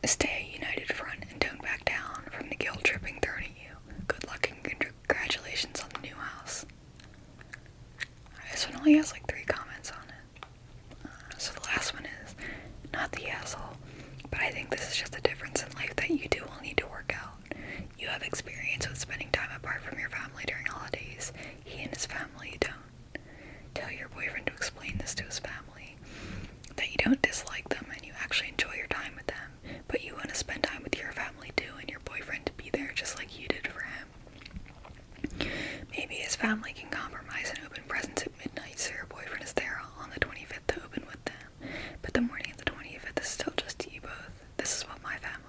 Stay a united front and don't back down from the guilt tripping thrown at you. Good luck and congratulations on the new house. This one only has 3 comments on it. So the last one is, not the asshole, but I think this is just a difference in life that you two will need to work out. You have experience with spending time apart from your family during holidays. He and his family don't. Tell your boyfriend to explain this to his family, that you don't dislike them and you actually enjoy your time with them, but you want to spend time with your family too and your boyfriend to be there just like you did for him. Maybe his family can compromise and open presents at midnight so your boyfriend is there on the 25th to open with them, but the morning of the 25th is still just you both. This is what my family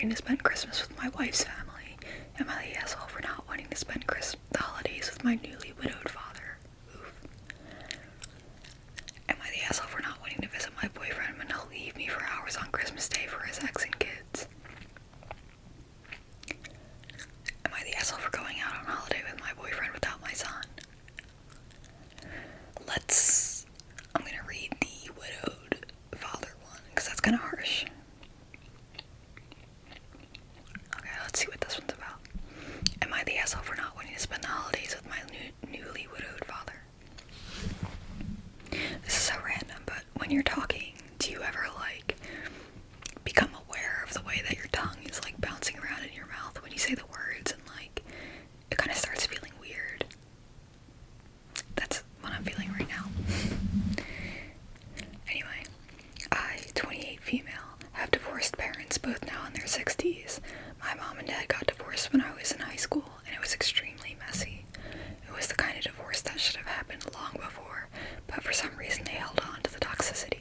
wanting to spend Christmas with my wife's family? Am I the asshole for not wanting to spend the holidays with my newly widowed father? Oof. Am I the asshole for not wanting to visit my boyfriend when he'll leave me for hours on Christmas Day for his ex and kids? Am I the asshole for going out on holiday with my boyfriend without my son? I'm gonna read the widowed father one, because that's kind of harsh. Okay, let's see what this one's about. Am I the asshole for not wanting to spend the holidays with my newly widowed father? This is so random, but when you're talking, do you ever, become aware of the way that your tongue is, bouncing around in your mouth when you say the words, and, it kind of starts feeling weird? That's what I'm feeling right now. Anyway, I, 28 female, have divorced parents, both now in their 60s. My mom and dad got divorced when I was in high school, and it was extremely messy. It was the kind of divorce that should have happened long before, but for some reason they held on to the toxicity.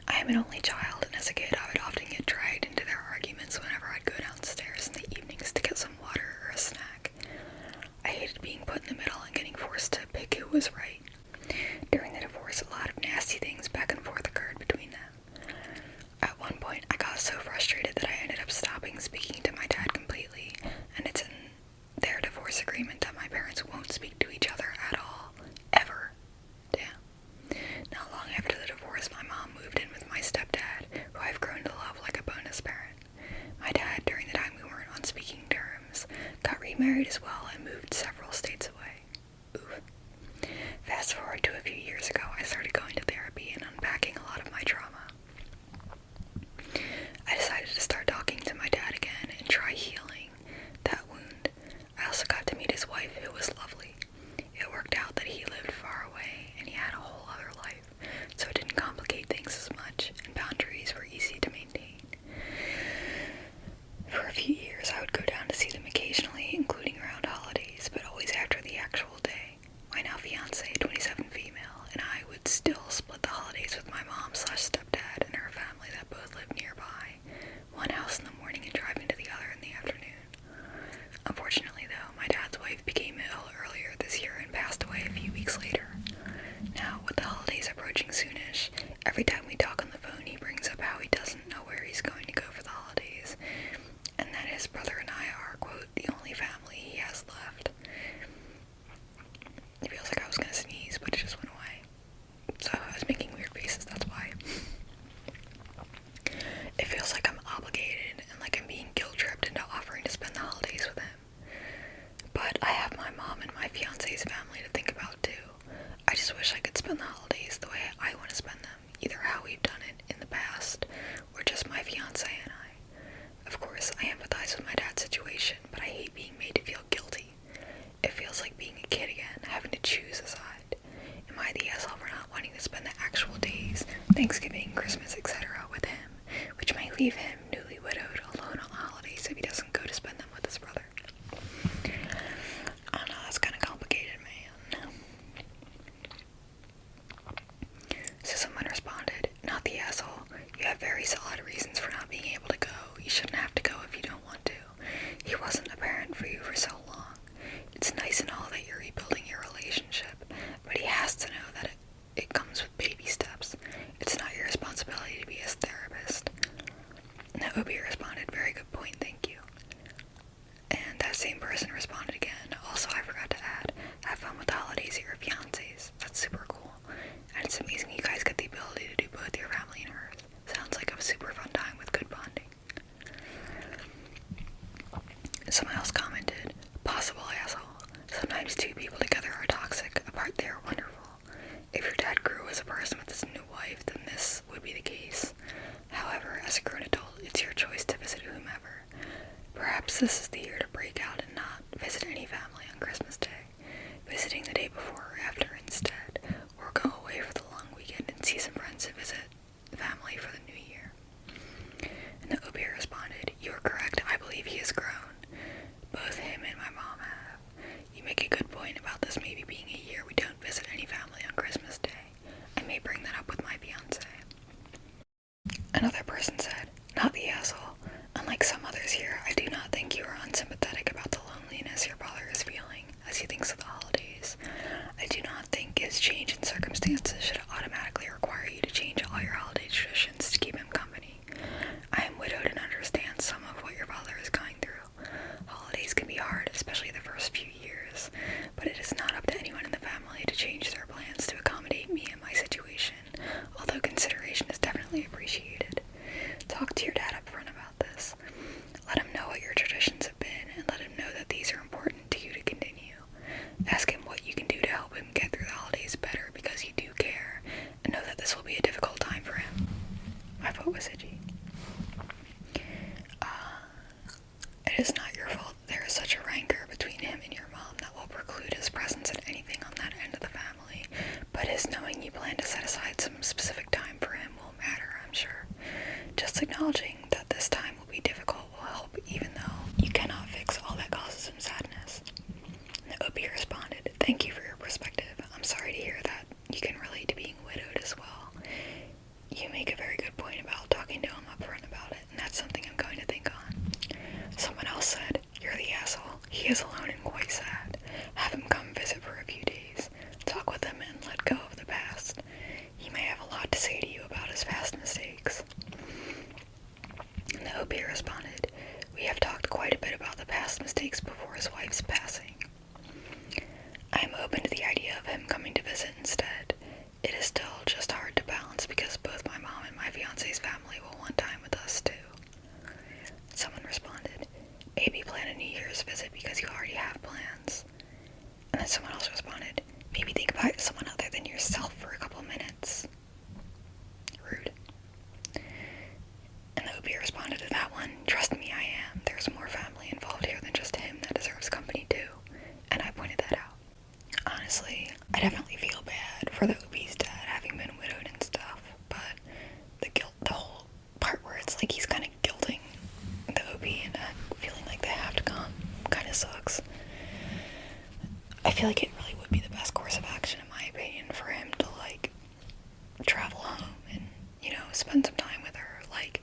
I am an only child, and as a kid I would often get dragged into their arguments whenever I'd go downstairs in the evenings to get some water or a snack. I hated being put in the middle and getting forced to pick who was right. During the divorce, a lot of nasty things back and forth occurred between them. At one point, I got so frustrated that I ended up stopping speaking to my dad completely, and it's in their divorce agreement that my parents won't speak to each other at all. Ever. Damn. Not long after the divorce, my mom moved in with my stepdad, who I've grown to love like a bonus parent. My dad, during the time we weren't on speaking terms, got remarried as well and moved several states away. Oof. Fast forward to a few years ago, I started going to therapy and unpacking a lot of my trauma. I decided to start talking to my dad again and try healing that wound. I also got to meet his wife, who was lovely. It worked out that he lived far away and he had a whole other life, so it didn't complicate things as much, and boundaries were easy to maintain. For a few years, I would go down to see them occasionally, including around holidays, but always after the actual day. My now fiance, 27 female, and I would still split the holidays with my mom/stepdad and her family that both lived nearby, one house in the morning and driving to the other in the afternoon. Unfortunately, though, my dad's wife became ill earlier this year and passed away a few weeks later. Now, with the holidays approaching soonish, every time we talk on the phone, he brings up how he doesn't know where he's going to go for the holidays, and that his brother and I are, quote, the only family he has left. It feels like I was gonna sneeze, but it just went away. So I was making weird faces, that's why. It feels like I'm obligated and like I'm being guilt-tripped into offering to spend the holidays with him. But I have my mom and my fiance's family to think about too. I just wish I could spend the holidays the way I want to spend them, either how we've done it in the past, or just my fiance and I. Of course, I empathize with my dad's situation, but I hate being made to feel guilty. It feels like being a kid again, having to choose a side. Am I the asshole for not wanting to spend the actual days, Thanksgiving, Christmas, etc. with him, which might leave him, newly widowed, alone on the holidays if he doesn't go to spend them with his brother? I don't know, that's kind of complicated, man. So someone responded, not the asshole. You have very solid reasons for not being able to go. You shouldn't have to go if you don't want to. He wasn't a parent for you for so long. It's nice and all that you're rebuilding your relationship, but he has to know that it comes with baby steps. It's not your responsibility to be his therapist. And that Obi responded, very good point, thank you. And that same person responded again, also I forgot to add, have fun with the holidays at your fiance's. That's super cool. And it's amazing you guys get the ability to do both your family and hers. Sounds like a super fun time with good bonding. Someone else commented, possible asshole. Sometimes two people together are toxic, apart they are wonderful. If your dad grew as a person with his new wife, then this would be the case. However, as a grown adult, it's your choice to visit whomever. Perhaps this is the year to break out and not visit any family on Christmas Day, visiting the day before or after instead, or go away for the long weekend and see some friends and visit family for the new year. And the Obi responded, you are correct, I believe he has grown. Both him and my mom have. You make a good point about this maybe being a year we don't visit any family on Christmas Day. I may bring that up with my fiance. Another person said, not the asshole. he is alone and quite sad. Have him come visit for a few days. Talk with him and let go of the past. He may have a lot to say to you about his past mistakes. And the OP responded, we have talked quite a bit about the past mistakes before his wife's passing. I am open to the idea of him coming to visit instead. It is still just hard to balance because both my mom and my fiance's family will want time with us too. Someone responded, maybe plan a New Year's visit because you already have plans. And then someone else responded, maybe think about someone other than yourself for a couple minutes. Rude. And the OP responded to that one, trust me, I am. There's more family involved here than just him that deserves company too. And I pointed that out. Honestly, I definitely feel bad for the OP's dad having been widowed and stuff, but the whole part where it's like he's kind of guilting the OP and feeling like they have to come kind of sucks. I feel like it really would be the best course of action, in my opinion, for him to, like, travel home and, spend some time with her. Like,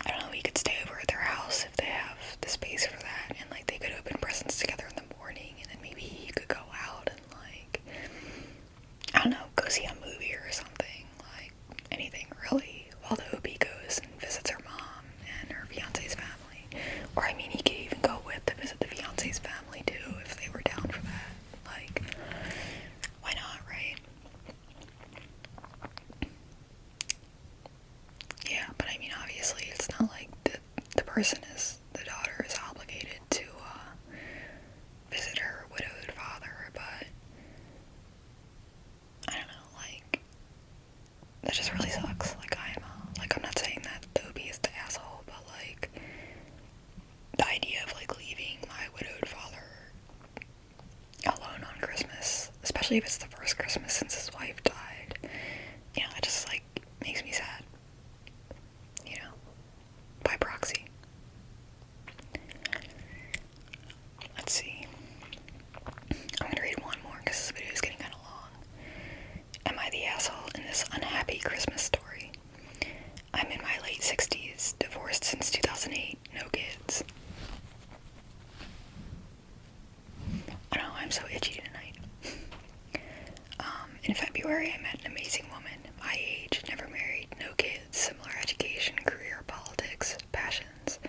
I don't know, he could stay over at their house if they have the space for that, and, like, they could open presents together in the morning, and then maybe he could go out and, like, I don't know, go see a movie or something, like, anything really, while the OP goes and visits her mom and her fiance's family. Or, I mean, he could even go to visit the fiance's family, too, if they were down for that. Like, why not, right? Yeah, but I mean, obviously, it's not like the daughter is obligated to, visit her widowed father, but I don't know, like, that just really sucks. Like, I'm not saying that the OP is the asshole, but, like, the idea of, like, leaving my widowed father alone on Christmas, especially if it's the first Christmas since his wife died, it just, like, makes me sad, by proxy. Let's see. I'm gonna read one more because this video is getting kind of long. Am I the asshole in this unhappy Christmas story? I'm in my late 60s, divorced since 2008, no kids. I know, I'm so itchy tonight. In February, I met an amazing woman, my age, never married, no kids, similar education, career, politics, passions.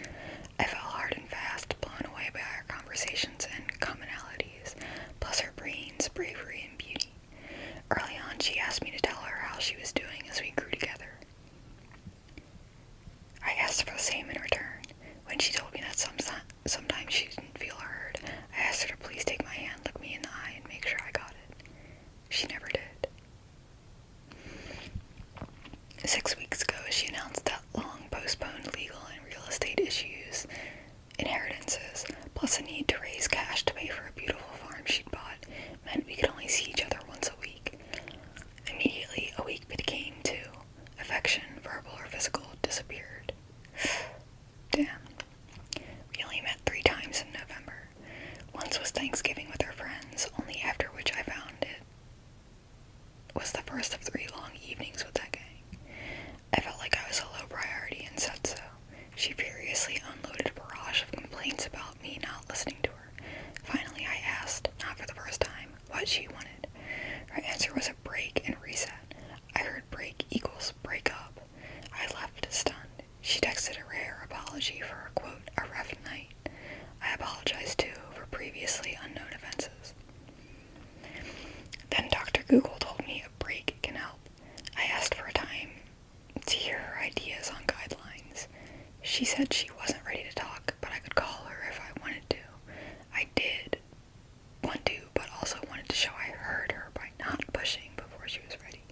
I fell hard and fast, blown away by our conversations and commonalities, plus her brains, bravery, and beauty. Early on, she asked me to tell her how she was doing as we grew together. I asked for the same in return. When she told me that sometimes she didn't feel heard, I asked her to please take my hand, look me in the eye, and make sure I got it. She never did. 6 weeks ago, she announced that long-postponed legal and real estate issues, inheritances, plus a need to raise cash to pay for a beautiful farm she'd bought, meant we could only see each other once a week. Immediately, a week became 2. Affection, verbal or physical, disappeared. Damn. We only met 3 times in November. Once was Thanksgiving with her friends, only after which I found it was the first of 3 long evenings with that gang. I felt like I was a low priority and said so. She furiously unloaded a barrage of complaints about me not listening to her. Finally, I asked, not for the first time, what she wanted. Her answer was a break and reset. I heard break equals break up. I left stunned. She texted a rare apology for a, quote, a rough night. I apologized too for previously unknown offenses. Then Dr. Google told me a break can help. I asked for a time to hear her ideas on guidelines. She said she wasn't ready to talk, but I could call her if I wanted to. I did want to, but also wanted to show I heard her by not pushing before she was ready.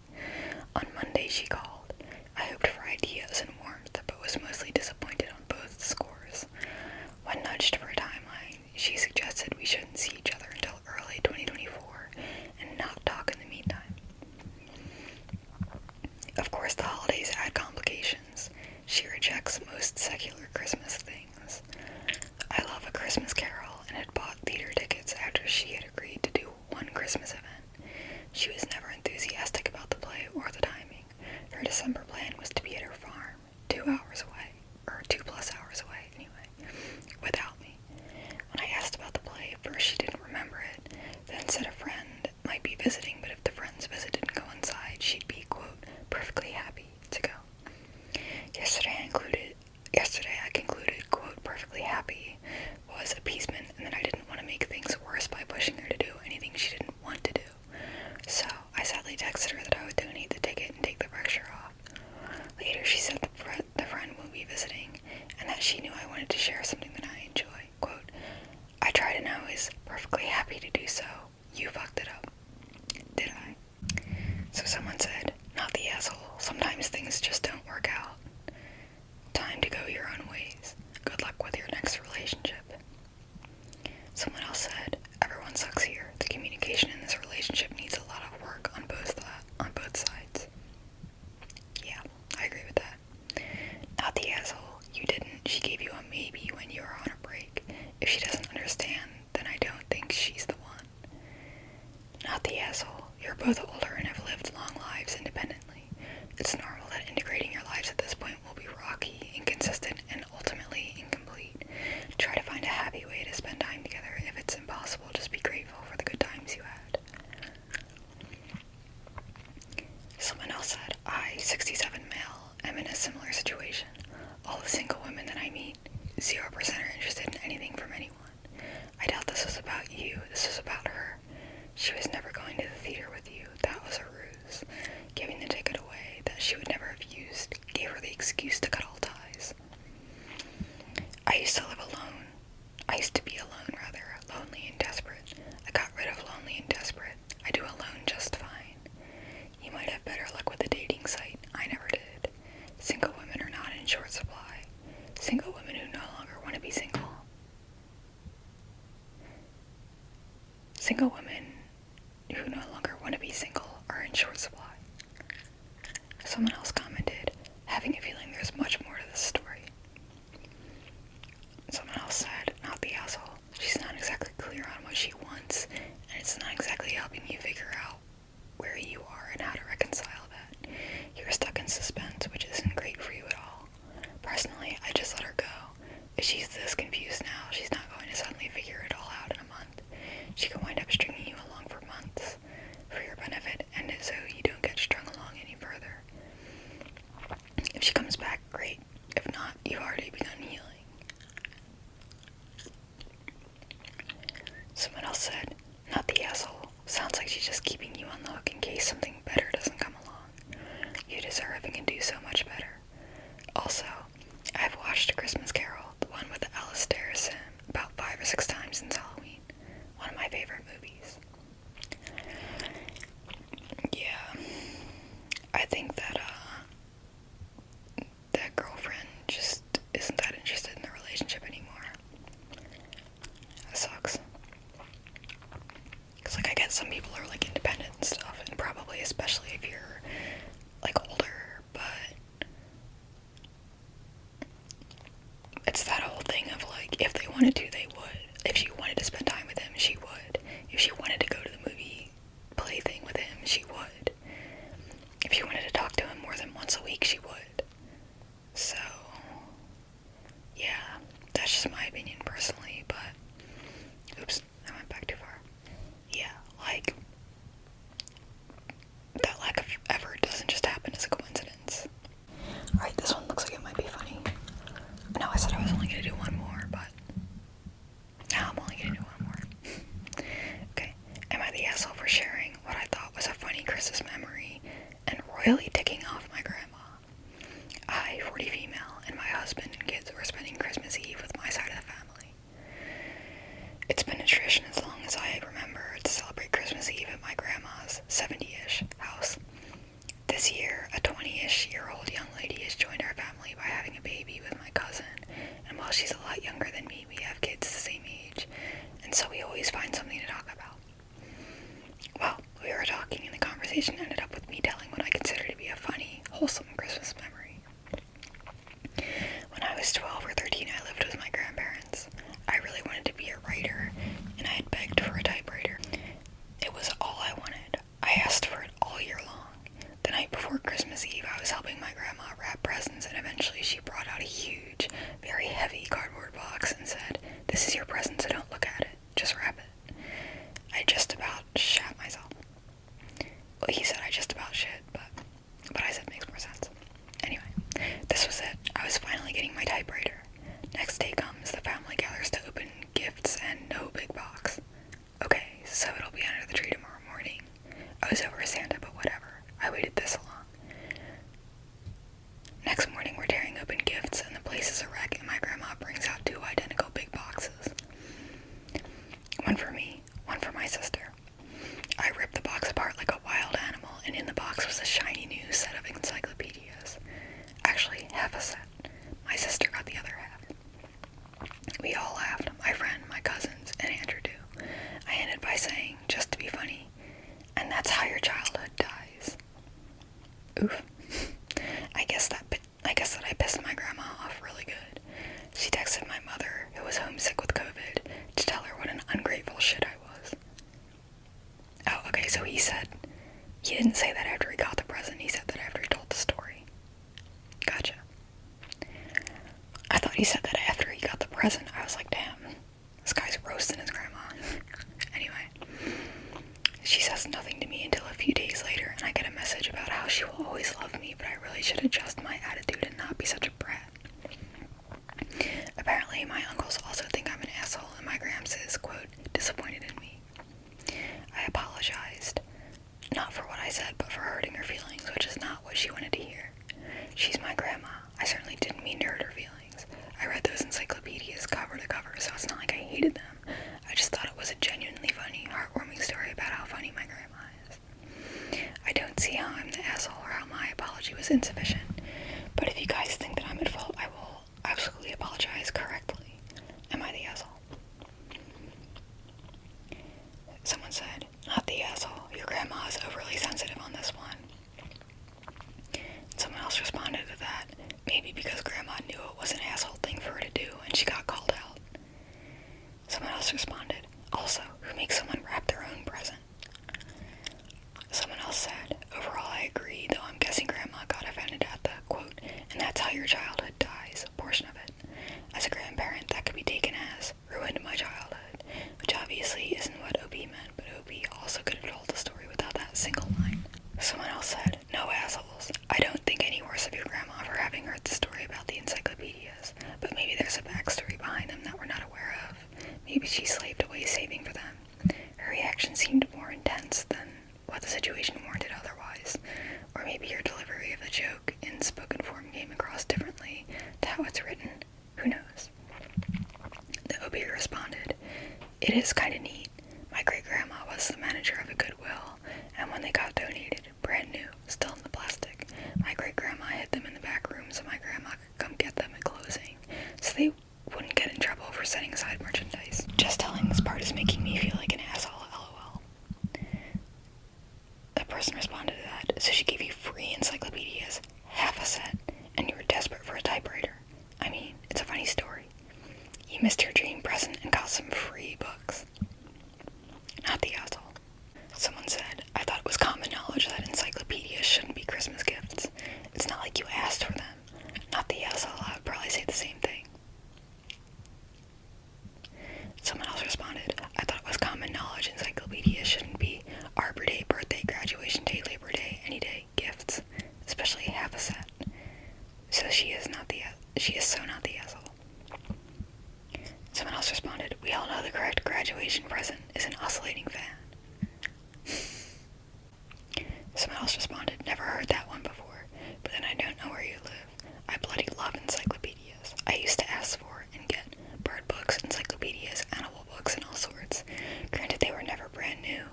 On Monday she called. I hoped for ideas and warmth, but was mostly disappointed on both scores. both older and have lived long lives independently. It's normal that integrating your lives at this point will be rocky, inconsistent, and ultimately incomplete. Try to find a happy way to spend time together. If it's impossible, just be grateful for the good times you had. Someone else said, I, 67 male, am in a similar situation. All the single women that I meet, 0% are interested in anything from anyone. I doubt this was about you, this was about her. She was never going to the theater with you, that was a ruse. Giving the ticket away, that she would never have used, gave her the excuse to cut all ties. I used to live alone. I used to be alone, rather, lonely and desperate. I got rid of lonely and desperate. I do alone just fine. You might have better luck with the dating site. I never did. Single women are not in short supply. Single women who no longer want to be single. Single women who no longer want to be single are in short supply. Someone else commented, having a feeling there's much more to this story. Someone else said, not the asshole. She's not exactly clear on what she wants, and it's not exactly helping you figure out where you are and how to reconcile that. You're stuck in suspense, which isn't great for you at all. Personally, I just let her go. If she's this confused now, she's not going to suddenly figure it all out in a month. She can wind up stringing you along for months, for your benefit, and so you don't get strung along any further. If she comes back, great. If not, you've already begun healing. Someone else said, not the asshole. Sounds like she's just keeping you on the hook in case something better doesn't come along. You deserve and can do so much better. Also, I've watched A Christmas Carol, the one with Alistair Sim, about 5 or 6 times since Halloween. One of my favorite movies. Yeah, I think that, that girlfriend just isn't that interested in the relationship anymore. That sucks. Because, like, I get some people are, like, independent and stuff, and probably especially if you're, like, older, but it's that whole thing of, like, if they wanted to, they would. If she wanted to spend time with him, she would. If she wanted to go to the movie play thing with him, she would. If she wanted to talk to him more than once a week, she would. So, yeah, that's just my opinion personally, but, oops, I went back too far. Yeah, like, that lack of effort doesn't just happen as a coincidence. Alright, this one looks like it might be funny. No, I said I was only gonna do one more, but now I'm only gonna do one more. Okay, am I the asshole for sharing what I thought was a funny Christmas memory and royally ticking off my grandma? I, 40 female, and my husband and kids were spending Christmas Eve with my side of the family. It's been a tradition as long as I remember to celebrate Christmas Eve at my grandma's 70-ish house. This year, a 20-ish-year-old young lady has joined our family by having a baby with my cousin, and while she's a lot younger than me, we have kids the same age, and so we always find something to talk about. Well, we were talking, and the conversation ended up with me telling what I consider to be a funny, wholesome Christmas memory. When I was 12 or 13, I lived with my grandparents. I really wanted to be a writer, and I had begged for a typewriter. It was all I wanted. I asked for it all year long. The night before Christmas Eve, I was helping my grandma wrap presents, and eventually she brought out a huge, very heavy cardboard box and said, present. I was like, damn, this guy's roasting his grandma. Anyway, she says nothing to me until a few days later, and I get a message about how she will always love me, but I really should adjust my attitude and not be such a brat. Apparently, my uncles also think I'm an asshole, and my Gramps is, quote, disappointed in me. I apologized, not for what I said, but for hurting her feelings, which is not what she wanted to hear. She's my grandma. I certainly didn't mean to hurt her feelings. I read those encyclopedias cover to cover, so it's not like I hated them. I just thought it was a genuinely funny, heartwarming story about how funny my grandma is. I don't see how I'm the asshole or how my apology was insufficient, but if you guys think that I'm at fault, I will absolutely apologize correctly. Am I the asshole? Someone said, not the asshole. Your grandma is overly sensitive on this one. Someone else responded to that, maybe because grandma knew it was an asshole thing for her to do and she got called out. Someone else responded, also, who makes someone wrap their own present? Someone else said, overall I agree, though I'm guessing grandma got offended at the, quote, and that's how your childhood dies, portion of it. As a grandparent, that could be taken as, ruined my childhood, which obviously isn't what OB meant, but OB also could have told the story without that single line. Someone else said, no assholes. I don't think any worse of your grandma for having heard the story about the encyclopedias, but maybe there's a backstory behind them that we're not aware of. Maybe she slaved away saving for them. Her reaction seemed more intense than what the situation warranted otherwise, or maybe your delivery of the joke in spoken form came across differently to how it's written. Who knows? The OB responded, it is kinda neat. My great-grandma was the manager of a Goodwill, and when they got donated, brand new, still in the plastic, my great-grandma hid them in the back room so my grandma could come get them at closing, so they wouldn't get in trouble for setting aside merchandise. Just telling this part is making me feel like an asshole, lol. The person responded to that, so she gave you free encyclopedias, half a set, and you were desperate for a typewriter. I mean, it's a funny story. You missed your dream present and got some free books. Not the asshole. Someone said, I thought it was common knowledge that encyclopedias shouldn't be Christmas gifts. It's not like you asked for them. Not the asshole, I would probably say the same thing. Someone else responded, I thought it was common knowledge encyclopedias shouldn't be Arbor Day, birthday, graduation day, Labor Day, any day, gifts, especially half a set. So she is so not the asshole. Someone else responded, we all know the correct graduation present is an oscillating fan. Someone else responded, never heard that one before, but then I don't know where you live. I bloody love encyclopedias. I used to ask for and get bird books, encyclopedias, animal books, and all sorts. Granted, they were never brand new.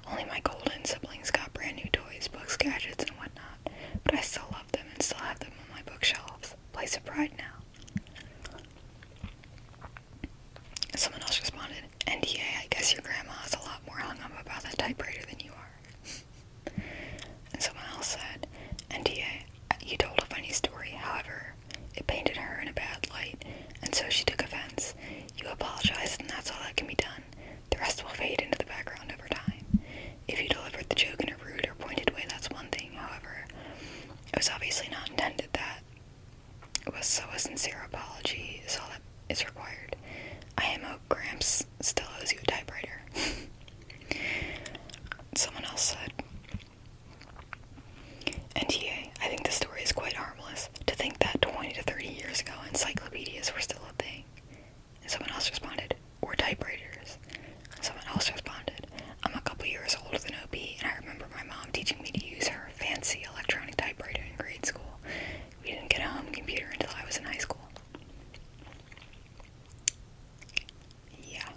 Only my golden siblings got brand new toys, books, gadgets, and whatnot. But I still love them and still have them on my bookshelves. Place of pride now. Someone else responded, NDA, I guess your grandma is a lot more hung up about that typewriter than you are. And someone else said, NDA, you told a funny story, however, it painted her in a bad light, and so she took offense. You apologized, and that's all that can be done. The rest will fade into the background over time. If you delivered the joke in a rude or pointed way, that's one thing, however, it was obviously not intended that. It was so a sincere apology is all that is required. IMO Gramps still owes you a typewriter. Someone else said, NTA, I think the story is quite harmless. To think that 20 to 30 years ago, encyclopedias were still a thing. And someone else responded, or typewriters. Someone else responded, I'm a couple years older than OB, and I remember my mom teaching me to use her fancy electronic typewriter in grade school. We didn't get a home computer until I was in high school. Yeah.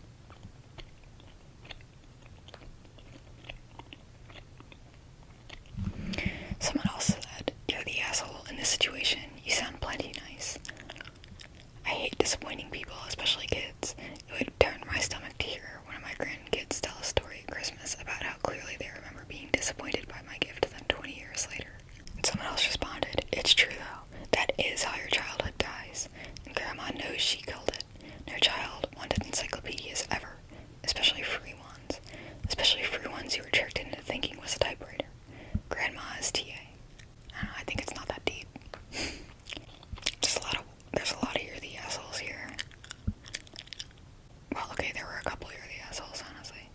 a couple you're the assholes, honestly.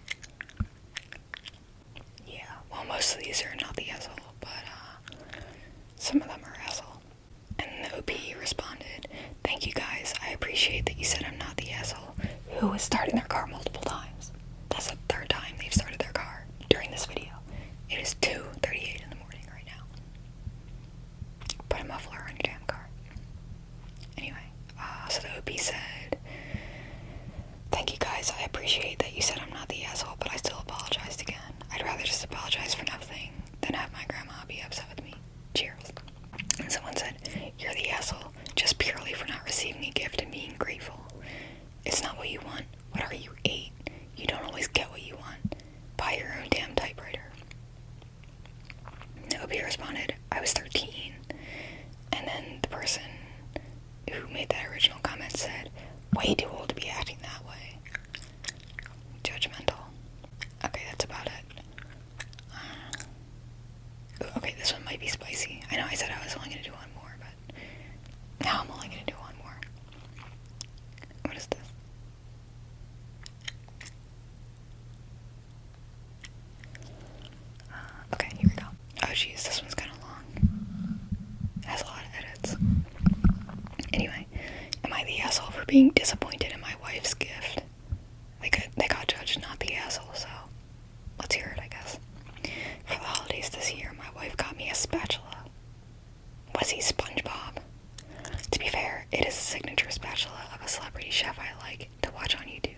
Yeah, well, most of these are not the asshole, but some of them are asshole. And the OP responded, "Thank you guys, I appreciate that you said I'm not the asshole who is starting their car multiple times." That's the third time they've started their car during this video. It is 2:38 in the morning right now. Put a muffler on your damn car. Anyway, so the OP said, "Thank you guys, I appreciate that you said I'm not the asshole, but I still apologized again. I'd rather just apologize for nothing than have my grandma be upset with me. Cheers." And someone said, "You're the asshole, just purely for not receiving a gift and being grateful. It's not what you want. What are you, 8? You don't always get what you want. Buy your own damn typewriter." The OP responded, "I was 13. And then the person who made that original comment said, "Way too old to be acting that way." Judgmental. Okay, that's about it. Okay, this one might be spicy. I know I said I was only going to do one more, but now I'm only going to do one more. What is this? Okay, here we go. Oh jeez, this one's kind of long. It has a lot of edits. Anyway, am I the asshole for being disappointed in my wife's gift? They got judged, not the asshole, so let's hear it, I guess. For the holidays this year, my wife got me a spatula. Was he SpongeBob? To be fair, it is a signature spatula of a celebrity chef I like to watch on YouTube.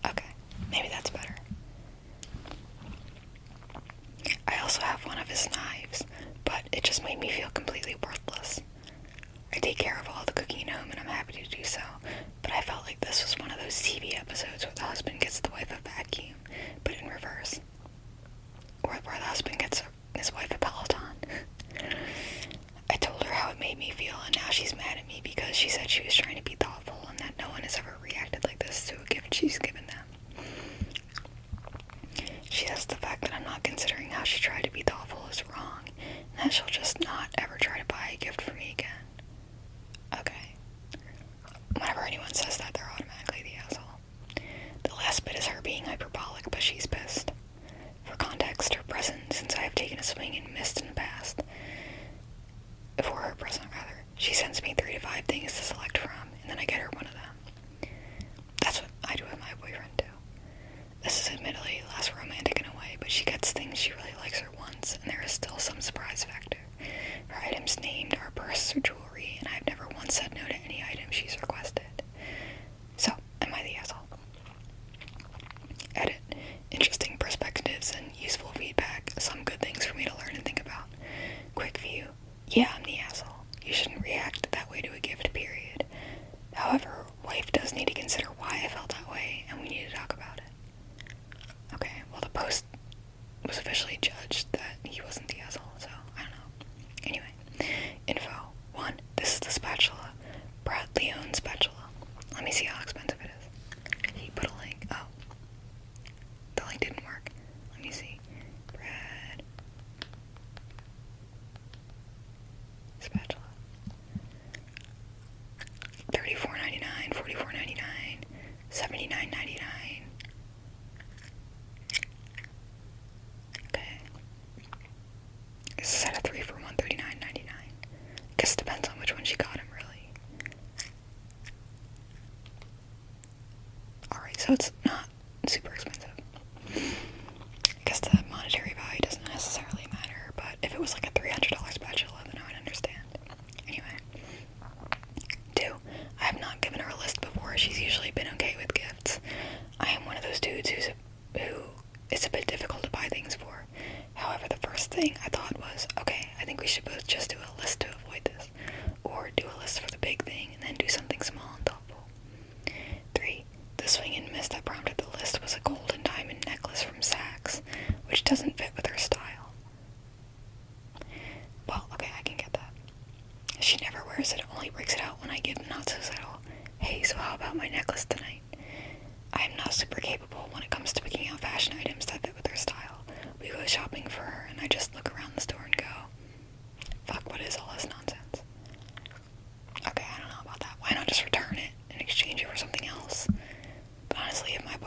Okay, maybe that's better. I also have one of his knives, but it just made me feel completely worthless. I take care of all the cooking at home and I'm happy to do so, but I felt like this was one of those TV episodes where the husband gets the wife a vacuum, but in reverse. Or where the husband gets his wife a Peloton. I told her how it made me feel, and now she's mad at me because she said she was trying to be thoughtful and that no one has ever reacted like this to a gift she's given them. She says the fact that I'm not considering how she tried to be thoughtful is wrong, and that she'll just not ever try to buy a gift for me again. Okay. Whenever anyone says that, they're automatically the asshole. The last bit is her being hyperbolic, but she's pissed. For context, her present, since I have taken a swing and missed in the past. For her present, rather. She sends me 3 to 5 things to select from, and then I get her one of them. That's what I do with my boyfriend, too. This is admittedly less romantic in a way, but she gets things she really likes her once, and there is still some surprise factor. Her items named are purses or jewelry, and I have never once said no to any item she's requested. So, am I the asshole? Edit. Interesting perspectives and useful feedback. Some good things for me to learn and think about. Quick view. Yeah, I'm the asshole. You shouldn't react that way to a gift, period. However, wife does need to consider why I felt that way, and we need to talk about it. Okay, well, the post was officially judged that he wasn't the asshole, so I don't know. Anyway, info. 1. This is the spatula. Brad Leone spatula. Let me see how expensive it is. He put a link. Oh. The link didn't work. Let me see. Brad spatula. $34.99, $44.99, $79.99. Okay. It's a set of 3 for $139.99. Guess it depends on which one she got him, really. Alright, so it's not super expensive. I guess the monetary value doesn't necessarily matter, but if it was like a $300 spatula, then I would understand. Anyway. 2. I have not given her a list before. She's usually been okay with gifts. I am one of those dudes who is a bit difficult to buy things for. However, the first thing I thought was, okay, I think we should both just do a list to avoid this. Or do a list for the big thing, and then do something small and thoughtful. 3. The swing and miss that prompted the list was a gold and diamond necklace from Saks, which doesn't fit with her style. Well, okay, I can get that. She never wears it, only breaks it out when I give the not so subtle, "Hey, so how about my necklace tonight?" I am not super capable when it comes to picking out fashion items that fit with her style. We go shopping for her, and I just look around the store and go, fuck, what is all this nonsense? Okay, I don't know about that. Why not just return it and exchange it for something else? But honestly, if my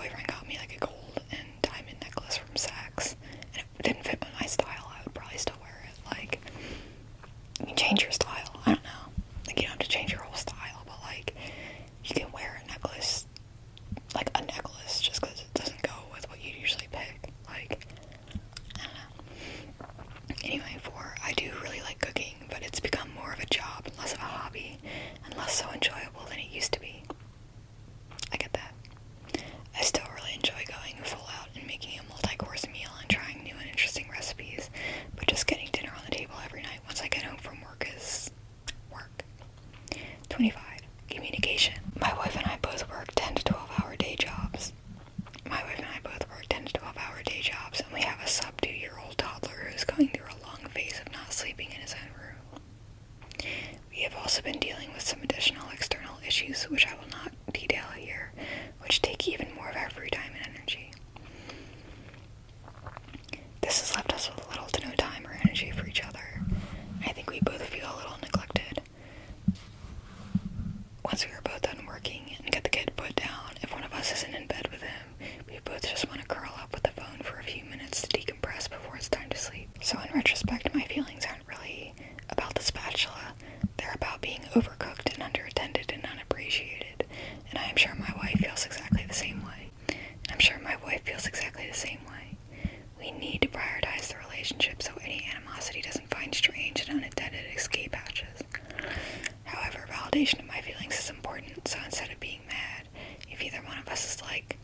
validation of my feelings is important, so instead of being mad, if either one of us is like,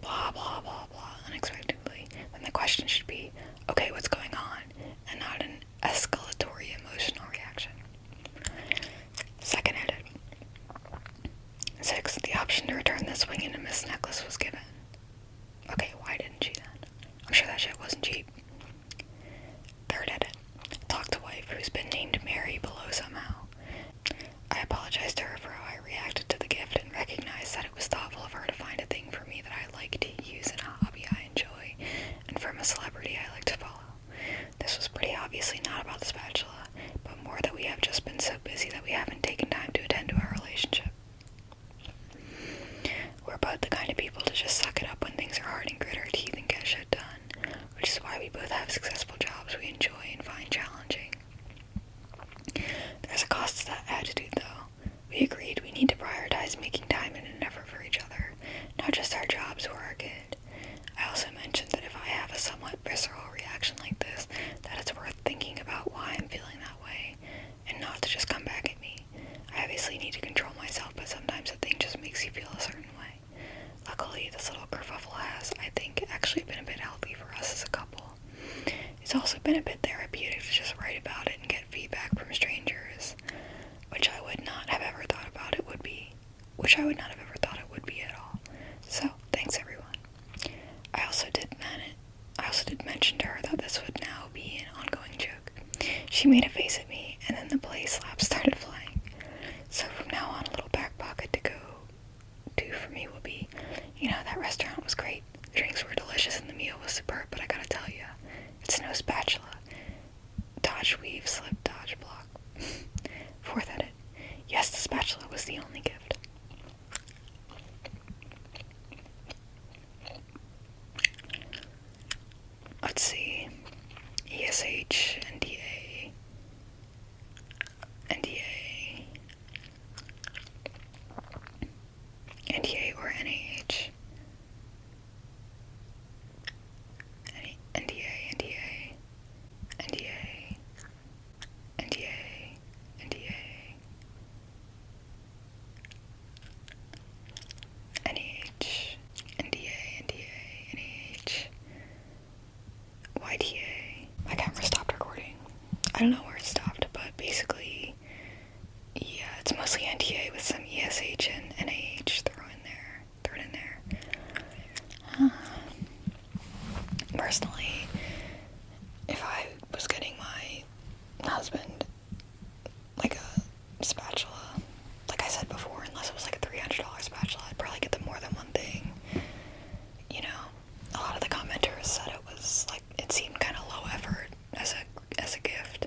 blah, blah, blah, blah, unexpectedly, then the question should be, okay, what's going on, and not an escalatory emotional reaction. Second edit. 6. The option to return the swing and a miss necklace was given. Okay, why didn't she then? I'm sure that shit wasn't cheap. Third edit. Talk to wife, who's been named Mary below somehow. I apologized to her for how I reacted to the gift and recognized that it was thoughtful of her to find a thing for me that I like to use in a hobby I enjoy, and from a celebrity I like to follow. This was pretty obviously not about the spatula, but more that we have just been so busy that we haven't taken time to attend to our relationship. We're both the kind of people to just suck it up when things are hard and grit our teeth and get shit done, which is why we both have successful jobs we enjoy and find challenging. There's a cost to that attitude, though. We agreed we need to prioritize making time and an effort for each other, not just our jobs or our kid. I also mentioned that if I have a somewhat visceral reaction like this, that it's worth thinking about why I'm feeling that way, and not to just come back at me. I obviously need to control myself, but sometimes a thing just makes you feel a certain way. Luckily, this little kerfuffle has, I think, actually been a bit healthy for us as a couple. It's also been a bit therapeutic to just write about it and get feedback from strangers, which I would not have ever thought it would be at all. So, thanks everyone. I also did mention to her that this would now be an ongoing joke. She made a face at me, and then the play slaps started flying. So from now on, a little back pocket to go to for me will be, that restaurant was great. The drinks were delicious and the meal was superb, but I gotta tell you, it's no spatula. Dodge, weave, slip, dodge, block. Fourth edit. Yes, the spatula was the only gift. Let's see. ESH, NDA, or NAH. YTA. My camera stopped recording. I don't know where it stopped, but basically, yeah, it's mostly NTA with some ESH and NAH thrown in there. Personally, if I was getting my husband like a spatula, like I said before, unless it was like a $300 spatula, I'd probably get them more than one thing. A lot of the commenters said it seemed kind of low effort as a gift.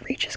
reach his